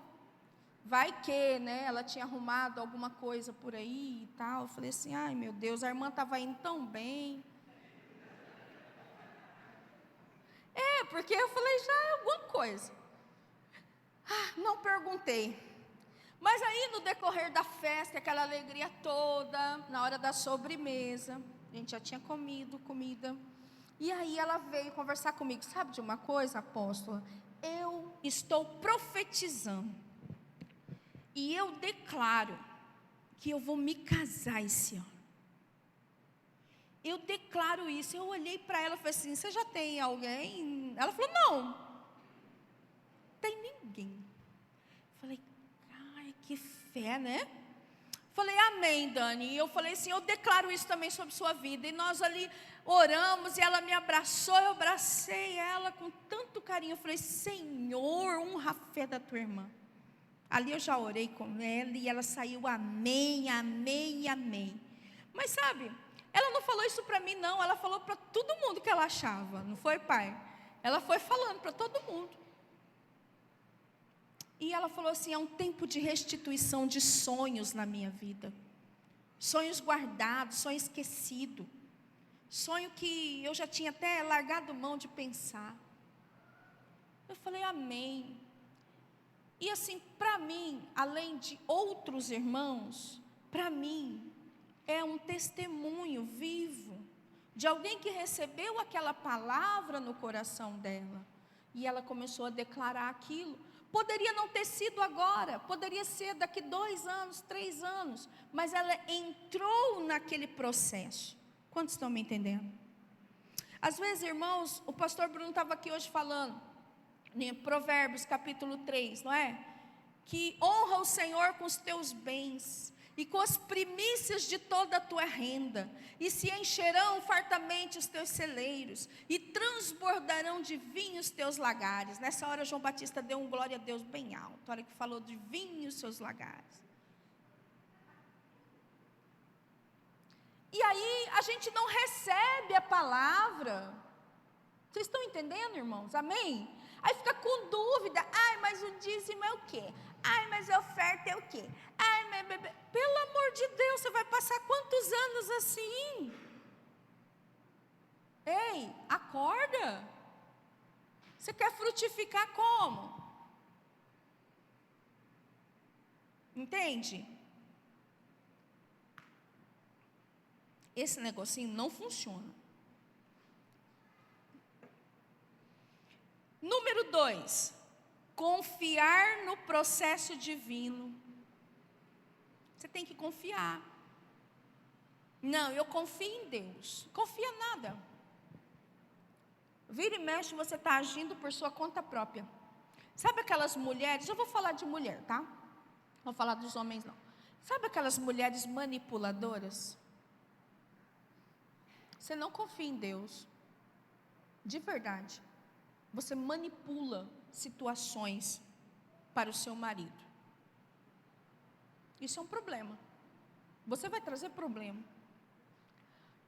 Speaker 1: Vai que, né, ela tinha arrumado alguma coisa por aí e tal. Eu falei assim, ai meu Deus, a irmã estava indo tão bem. Porque eu falei, já é alguma coisa. Não perguntei. Mas aí no decorrer da festa, aquela alegria toda, na hora da sobremesa, a gente já tinha comido comida. E aí ela veio conversar comigo, sabe de uma coisa, apóstola? Eu estou profetizando. E eu declaro que eu vou me casar esse ano. Eu declaro isso. Eu olhei para ela e falei assim, você já tem alguém? Ela falou, não. Tem ninguém. Falei, ai, que fé, né? Falei, amém, Dani. E eu falei assim, eu declaro isso também sobre sua vida. E nós ali oramos e ela me abraçou, eu abracei ela com tanto carinho. Eu falei, Senhor, honra a fé da tua irmã. Ali eu já orei com ela e ela saiu, amém, amém, amém. Mas sabe, ela não falou isso para mim não, ela falou para todo mundo que ela achava, não foi, pai? Ela foi falando para todo mundo. E ela falou assim, é um tempo de restituição de sonhos na minha vida. Sonhos guardados, sonho esquecido. Sonho que eu já tinha até largado mão de pensar. Eu falei, amém. E assim, para mim, além de outros irmãos, para mim, é um testemunho vivo de alguém que recebeu aquela palavra no coração dela. E ela começou a declarar aquilo. Poderia não ter sido agora, poderia ser daqui 2 anos, 3 anos, mas ela entrou naquele processo. Quantos estão me entendendo? Às vezes, irmãos, o pastor Bruno estava aqui hoje falando, em Provérbios capítulo 3, não é? Que honra o Senhor com os teus bens e com as primícias de toda a tua renda, e se encherão fartamente os teus celeiros, e transbordarão de vinho os teus lagares. Nessa hora João Batista deu um glória a Deus bem alto, a hora que falou de vinho os seus lagares. E aí a gente não recebe a palavra. Vocês estão entendendo, irmãos? Amém? Aí fica com dúvida, ai, mas o dízimo é o quê? Ai, mas a oferta é o quê? Ai, mas... Pelo amor de Deus, você vai passar quantos anos assim? Ei, acorda. Você quer frutificar como? Entende? Esse negocinho não funciona. Número 2, confiar no processo divino. Você tem que confiar. Não, eu confio em Deus. Confia nada. Vira e mexe, você está agindo por sua conta própria. Sabe aquelas mulheres, eu vou falar de mulher, tá? Não vou falar dos homens não. Sabe aquelas mulheres manipuladoras? você não confia em Deus, de verdade, você manipula situações para o seu marido. Isso é um problema. Você vai trazer problema.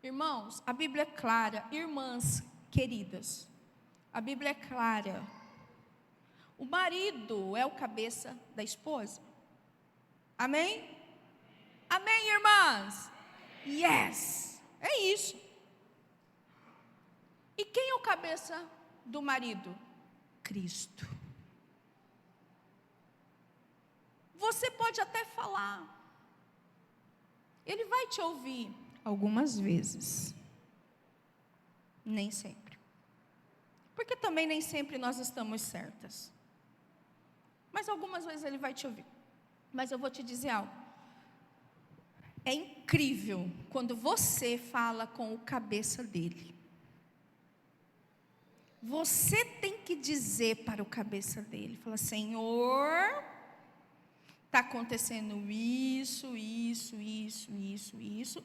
Speaker 1: Irmãos, a Bíblia é clara, irmãs queridas, a Bíblia é clara. O marido é o cabeça da esposa. Amém? Amém, irmãs? Yes! É isso. E quem é o cabeça do marido? Cristo. Você pode até falar, ele vai te ouvir algumas vezes, nem sempre, porque também nem sempre nós estamos certas, mas algumas vezes ele vai te ouvir. Mas eu vou te dizer algo, é incrível quando você fala com o cabeça dele. Você tem que dizer para o cabeça dele, fala: Senhor, está acontecendo isso,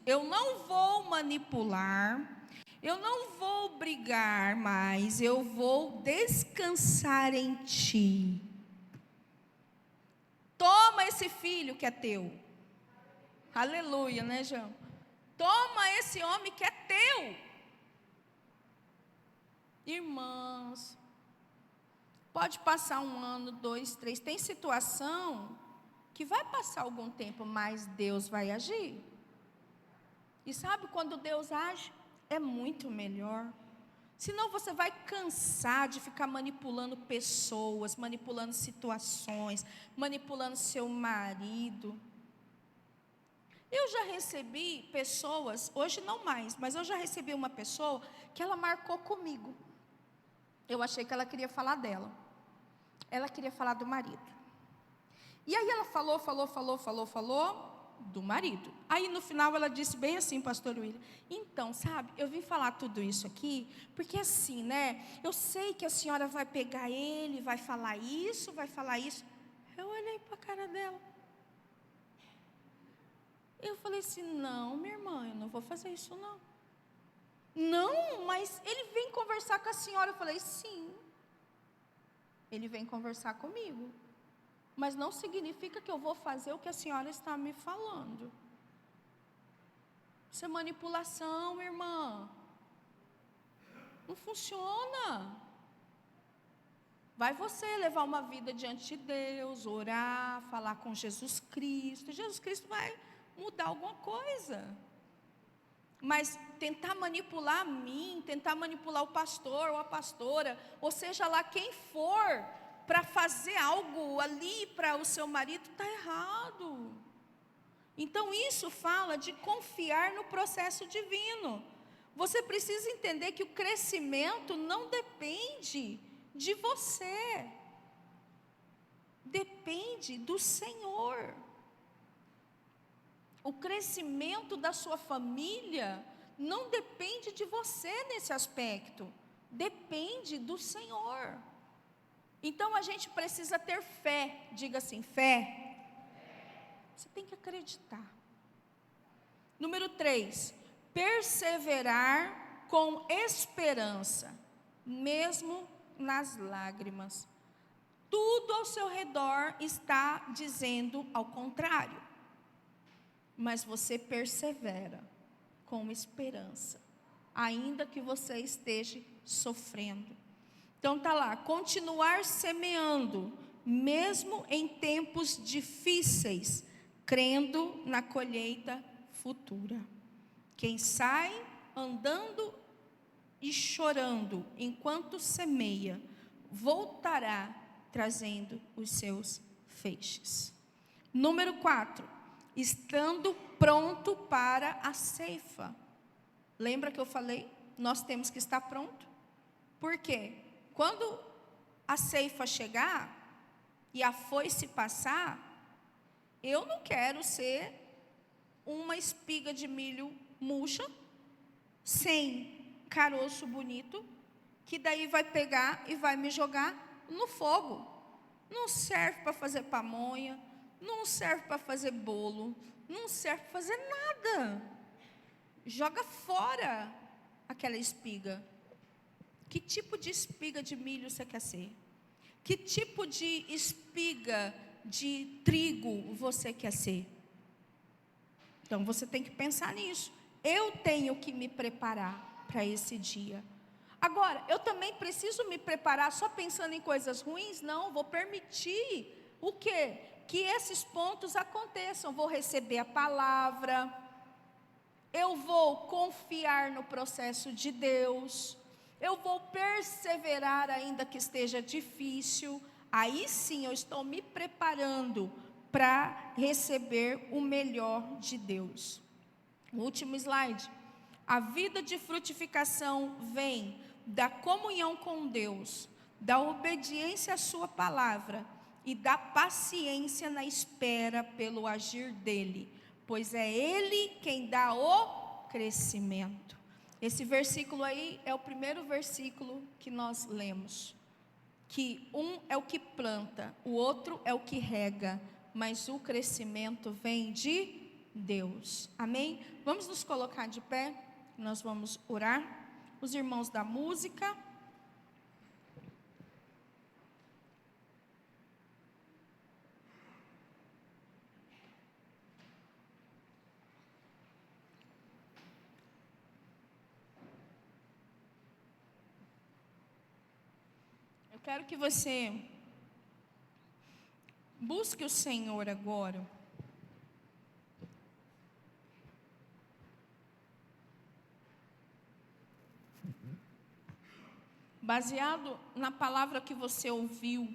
Speaker 1: eu não vou manipular, eu não vou brigar mais, eu vou descansar em Ti. Toma esse filho que é teu. Aleluia, né, João? Toma esse homem que é teu. Irmãs, pode passar 1 ano, 2, 3, tem situação que vai passar algum tempo, mas Deus vai agir. E sabe quando Deus age? É muito melhor. Senão você vai cansar de ficar manipulando pessoas, manipulando situações, manipulando seu marido. Eu já recebi pessoas, hoje não mais, mas eu já recebi uma pessoa que ela marcou comigo. Eu achei que ela queria falar dela. Ela queria falar do marido. E aí ela falou do marido. Aí no final ela disse bem assim, pastor William: então, sabe, eu vim falar tudo isso aqui, porque assim, né, eu sei que a senhora vai pegar ele, vai falar isso. Eu olhei para a cara dela. Eu falei assim: não, minha irmã, eu não vou fazer isso não. Não, mas ele vem conversar com a senhora. Eu falei: sim, ele vem conversar comigo, mas não significa que eu vou fazer o que a senhora está me falando. Isso é manipulação, irmã. Não funciona. Vai você levar uma vida diante de Deus, orar, falar com Jesus Cristo. Jesus Cristo vai mudar alguma coisa. Mas tentar manipular a mim, tentar manipular o pastor ou a pastora, ou seja lá quem for, para fazer algo ali para o seu marido, está errado. Então isso fala de confiar no processo divino. Você precisa entender que o crescimento não depende de você, depende do Senhor. O crescimento da sua família não depende de você nesse aspecto, depende do Senhor. Então a gente precisa ter fé, diga assim, fé. Você tem que acreditar. Número 3, perseverar com esperança, mesmo nas lágrimas. Tudo ao seu redor está dizendo ao contrário, mas você persevera com esperança, ainda que você esteja sofrendo. Então está lá, continuar semeando, mesmo em tempos difíceis, crendo na colheita futura. Quem sai andando e chorando enquanto semeia, voltará trazendo os seus feixes. Número 4, estando pronto para a ceifa. Lembra que eu falei? Nós temos que estar pronto. Por quê? Quando a ceifa chegar e a foice passar, eu não quero ser uma espiga de milho murcha, sem caroço bonito, que daí vai pegar e vai me jogar no fogo. Não serve para fazer pamonha, não serve para fazer bolo, não serve para fazer nada. Joga fora. aquela espiga? Que tipo de espiga de milho você quer ser? Que tipo de espiga de trigo você quer ser? Então você tem que pensar nisso. Eu tenho que me preparar para esse dia. Agora, eu também preciso me preparar só pensando em coisas ruins? Não, vou permitir o quê? Que esses pontos aconteçam. Vou receber a palavra, eu vou confiar no processo de Deus, eu vou perseverar ainda que esteja difícil. Aí sim eu estou me preparando para receber o melhor de Deus. O último slide. A vida de frutificação vem da comunhão com Deus, da obediência à sua palavra e da paciência na espera pelo agir dele, pois é ele quem dá o crescimento. Esse versículo aí é o primeiro versículo que nós lemos, que um é o que planta, o outro é o que rega, mas o crescimento vem de Deus. Amém? Vamos nos colocar de pé, nós vamos orar. Os irmãos da música. Eu quero que você busque o Senhor agora. Baseado na palavra que você ouviu.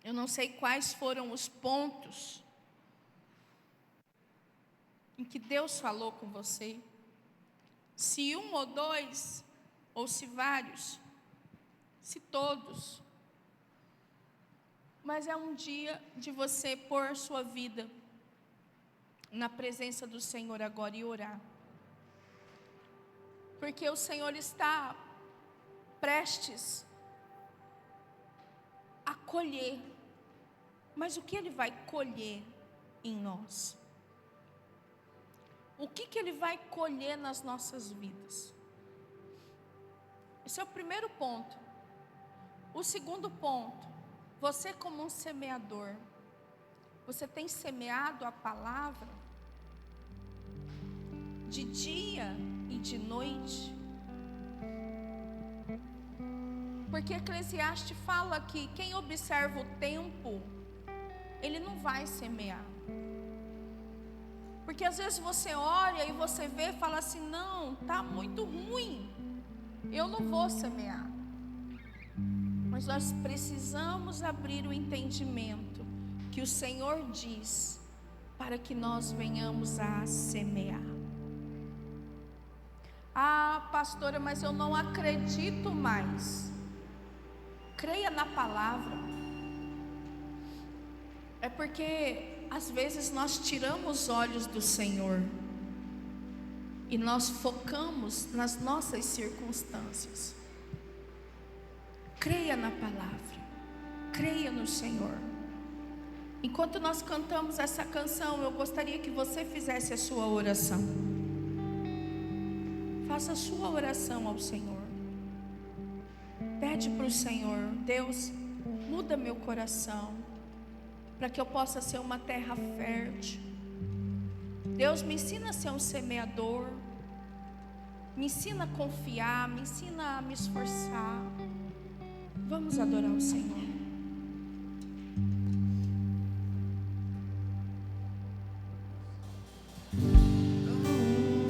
Speaker 1: Eu não sei quais foram os pontos em que Deus falou com você. Se um ou dois, ou se vários, se todos. Mas é um dia de você pôr sua vida na presença do Senhor agora e orar. Porque o Senhor está prestes a colher. Mas o que Ele vai colher em nós? O que Ele vai colher nas nossas vidas? Esse é o primeiro ponto. O segundo ponto, você como um semeador, você tem semeado a palavra de dia e de noite? Porque Eclesiastes fala que quem observa o tempo, ele não vai semear. Porque às vezes você olha e você vê e fala assim, não, está muito ruim, eu não vou semear. Mas nós precisamos abrir o entendimento que o Senhor diz para que nós venhamos a semear. Ah, pastora, mas eu não acredito mais. Creia na palavra. É porque às vezes nós tiramos os olhos do Senhor e nós focamos nas nossas circunstâncias. Creia na palavra, creia no Senhor. Enquanto nós cantamos essa canção, eu gostaria que você fizesse a sua oração. Faça a sua oração ao Senhor. Pede para o Senhor, Deus, muda meu coração, para que eu possa ser uma terra fértil. Deus, me ensina a ser um semeador, me ensina a confiar, me ensina a me esforçar. Vamos adorar o Senhor.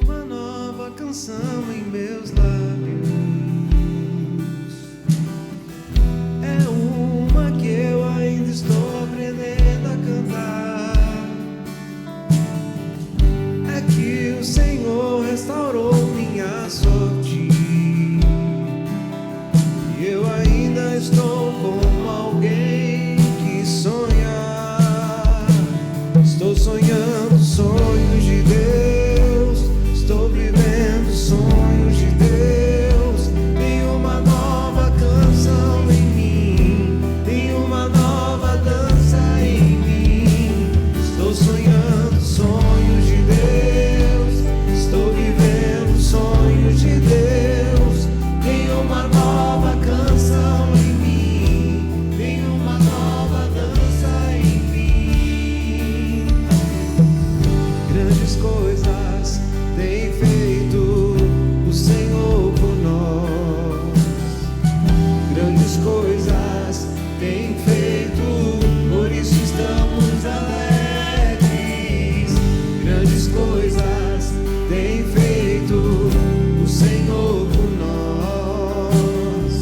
Speaker 2: Uma nova canção em meus lábios, é uma que eu ainda estou aprendendo a cantar. É que o Senhor restaurou minha sorte, e eu ainda estou como alguém que sonha. Estou sonhando sonhos de Deus, estou vivendo sonhos de Deus. Tem uma nova canção em mim, tem uma nova dança em mim. Estou sonhando sonhos de Deus, estou tem feito, por isso estamos alegres. Grandes coisas tem feito o Senhor por nós.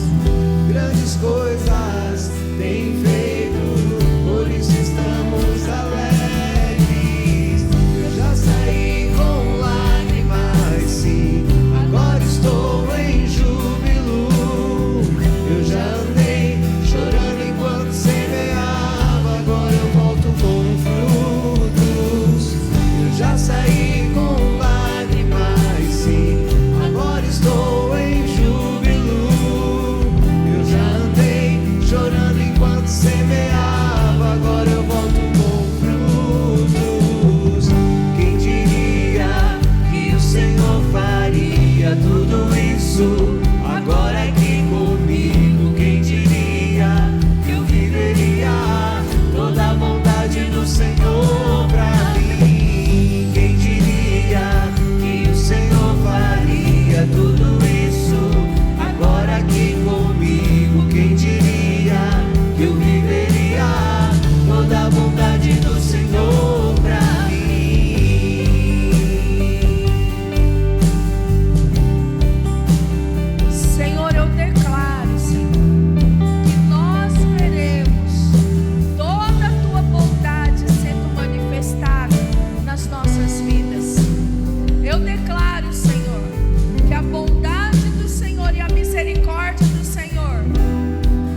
Speaker 2: Grandes coisas tem feito, por isso estamos alegres. Eu já saí com lágrimas, sim, agora estou em júbilo. Eu já andei chorando enquanto semeava, agora eu volto com frutos. Eu já saí com lágrimas, sim, agora estou em júbilo. Eu já andei chorando enquanto semeava, agora eu volto com frutos. Quem diria que o Senhor faria tudo isso agora aqui comigo? Quem diria que eu viveria toda a bondade do Senhor pra mim? Quem diria que o Senhor faria tudo isso agora aqui comigo? Quem diria que eu viveria toda a bondade do Senhor pra mim?
Speaker 1: Senhor, eu declaro, Senhor, que nós veremos toda a tua bondade sendo manifestada nas nossas vidas. Eu declaro, Senhor, que a bondade do Senhor e a misericórdia do Senhor,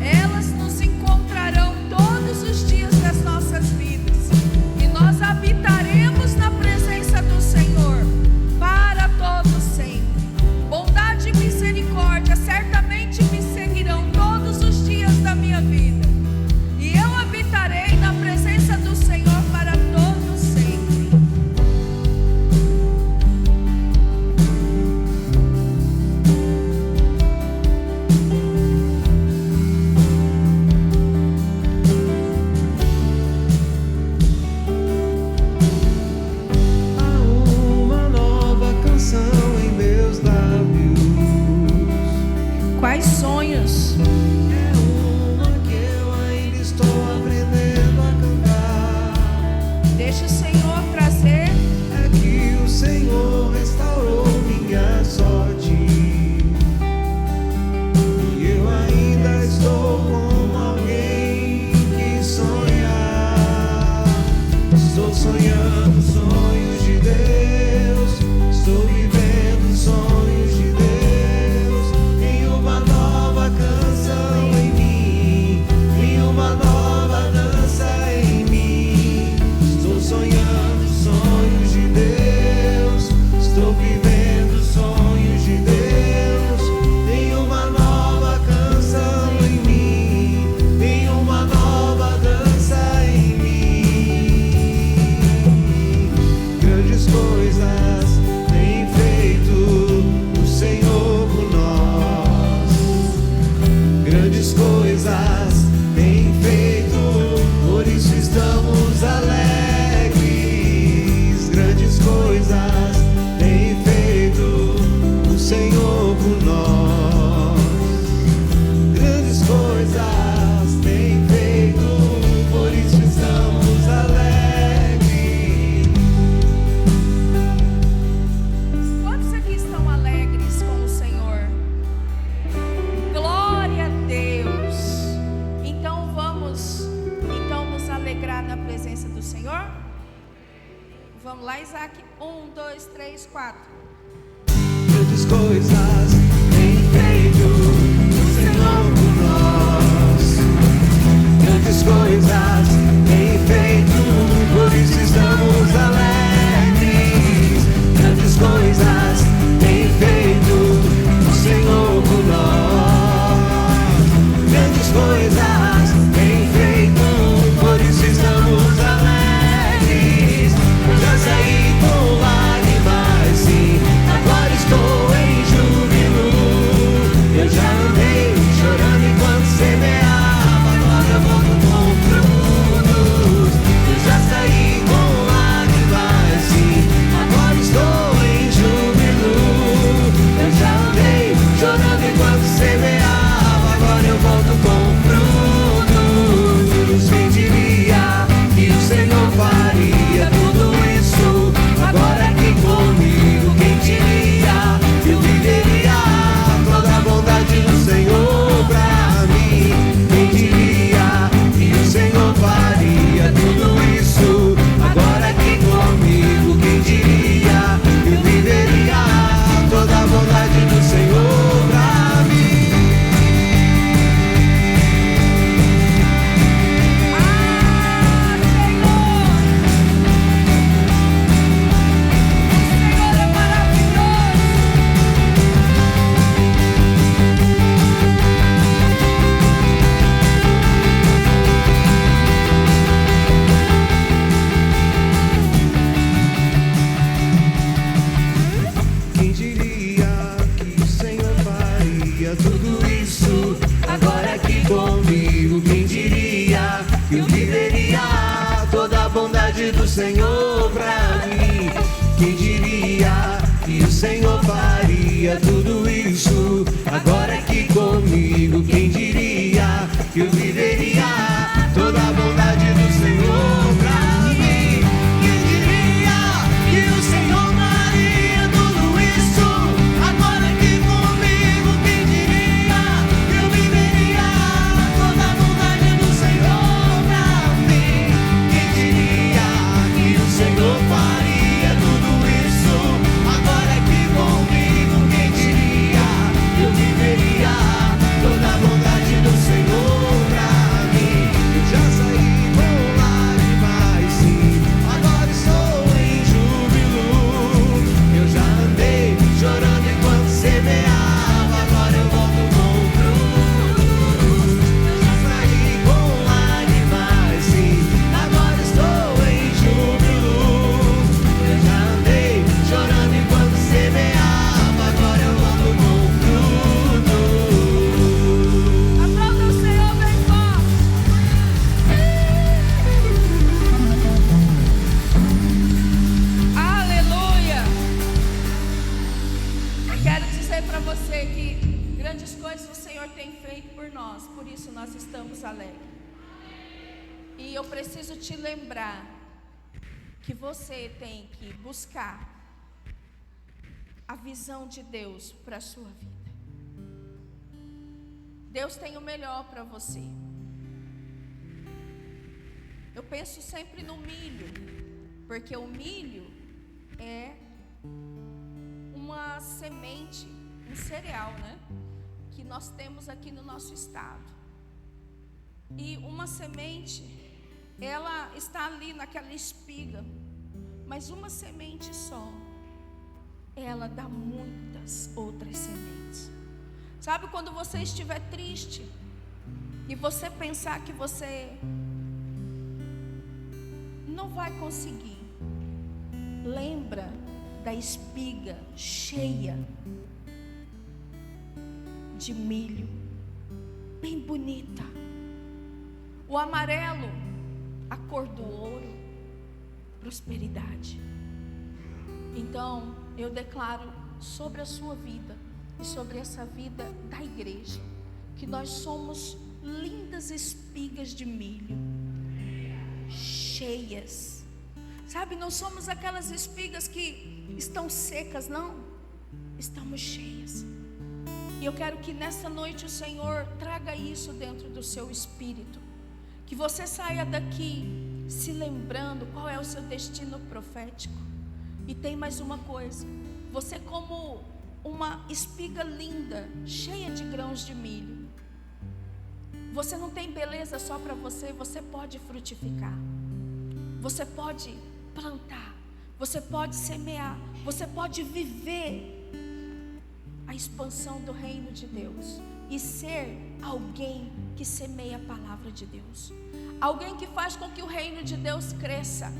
Speaker 1: elas nos encontrarão todos os dias das nossas vidas, e nós habitaremos na presença do Senhor para todo sempre. Bondade e misericórdia certamente me seguirão todos os dias da minha vida, e eu habitarei na presença do Senhor para todo sempre.
Speaker 2: Há uma nova canção em meus lábios.
Speaker 1: Quais sonhos?
Speaker 2: É uma que eu ainda estou aprendendo a cantar.
Speaker 1: Deixa o Senhor trazer.
Speaker 2: É que o Senhor restaurou minha sorte, e eu ainda estou como alguém que sonha. Estou sonhando sonhos de Deus, estou vivendo sonhos de Deus. Tem uma nova canção em mim, tem uma nova dança em mim. Estou sonhando sonhos de Deus, estou vivendo sonhos de Deus. Tem uma nova canção em mim, tem uma nova dança em mim. Grandes coisas tem feito o Senhor por nós. Grandes coisas tem feito, por isso estamos alegres. Grandes coisas tem feito o Senhor por nós. Grandes coisas tem feito, por isso estamos alegres.
Speaker 1: Quantos aqui estão alegres com o Senhor? Glória a Deus. Então vamos nos alegrar na presença do Senhor? Vamos lá, Isaac. 1, 2, 3, 4.
Speaker 2: Grandes coisas tem feito o Senhor por nós. Grandes coisas tem feito, por isso estamos alegres. Grandes coisas tem feito o Senhor por nós. Grandes coisas tem feito, por isso estamos alegres. Eu já saí com lágrimas, sim, agora estou em júbilo. Eu já andei chorando enquanto semeava, agora eu volto com frutos. Eu já saí com lágrimas, sim, agora estou em júbilo. Eu já andei chorando enquanto semeava, agora eu volto com frutos.
Speaker 1: nós estamos alegres. E eu preciso te lembrar que você tem que buscar a visão de Deus para a sua vida. Deus tem o melhor para você. Eu penso sempre no milho, porque o milho é uma semente, um cereal, né? Que nós temos aqui no nosso estado. E uma semente, ela está ali naquela espiga, mas uma semente só, ela dá muitas outras sementes. Sabe quando você estiver triste e você pensar que você não vai conseguir, lembra da espiga cheia de milho, bem bonita. O amarelo, a cor do ouro, prosperidade. Então, eu declaro sobre a sua vida e sobre essa vida da igreja, que nós somos lindas espigas de milho, cheias. Sabe, não somos aquelas espigas que estão secas, não. Estamos cheias. E eu quero que nessa noite o Senhor traga isso dentro do seu espírito. Que você saia daqui se lembrando qual é o seu destino profético. E tem mais uma coisa: você, como uma espiga linda, cheia de grãos de milho, você não tem beleza só para você. Você pode frutificar, você pode plantar, você pode semear, você pode viver a expansão do reino de Deus e ser alguém que semeia a palavra de Deus, alguém que faz com que o reino de Deus cresça,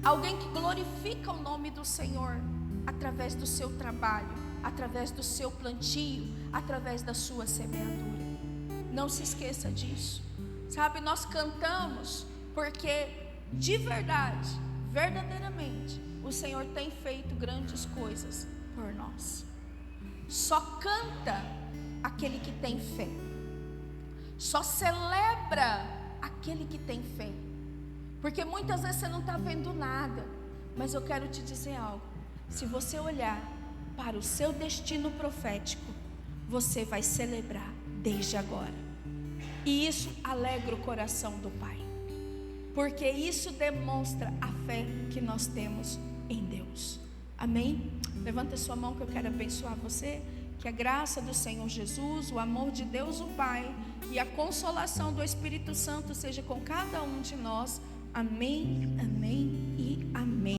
Speaker 1: alguém que glorifica o nome do Senhor através do seu trabalho, através do seu plantio, através da sua semeadura. Não se esqueça disso. Sabe, nós cantamos porque de verdade, verdadeiramente, o Senhor tem feito grandes coisas por nós. Só canta aquele que tem fé. Só celebra aquele que tem fé. Porque muitas vezes você não está vendo nada. Mas eu quero te dizer algo. Se você olhar para o seu destino profético, você vai celebrar desde agora. E isso alegra o coração do Pai. Porque isso demonstra a fé que nós temos em Deus. Amém? Levanta sua mão que eu quero abençoar você. Que a graça do Senhor Jesus, o amor de Deus o Pai e a consolação do Espírito Santo seja com cada um de nós. Amém, amém e amém.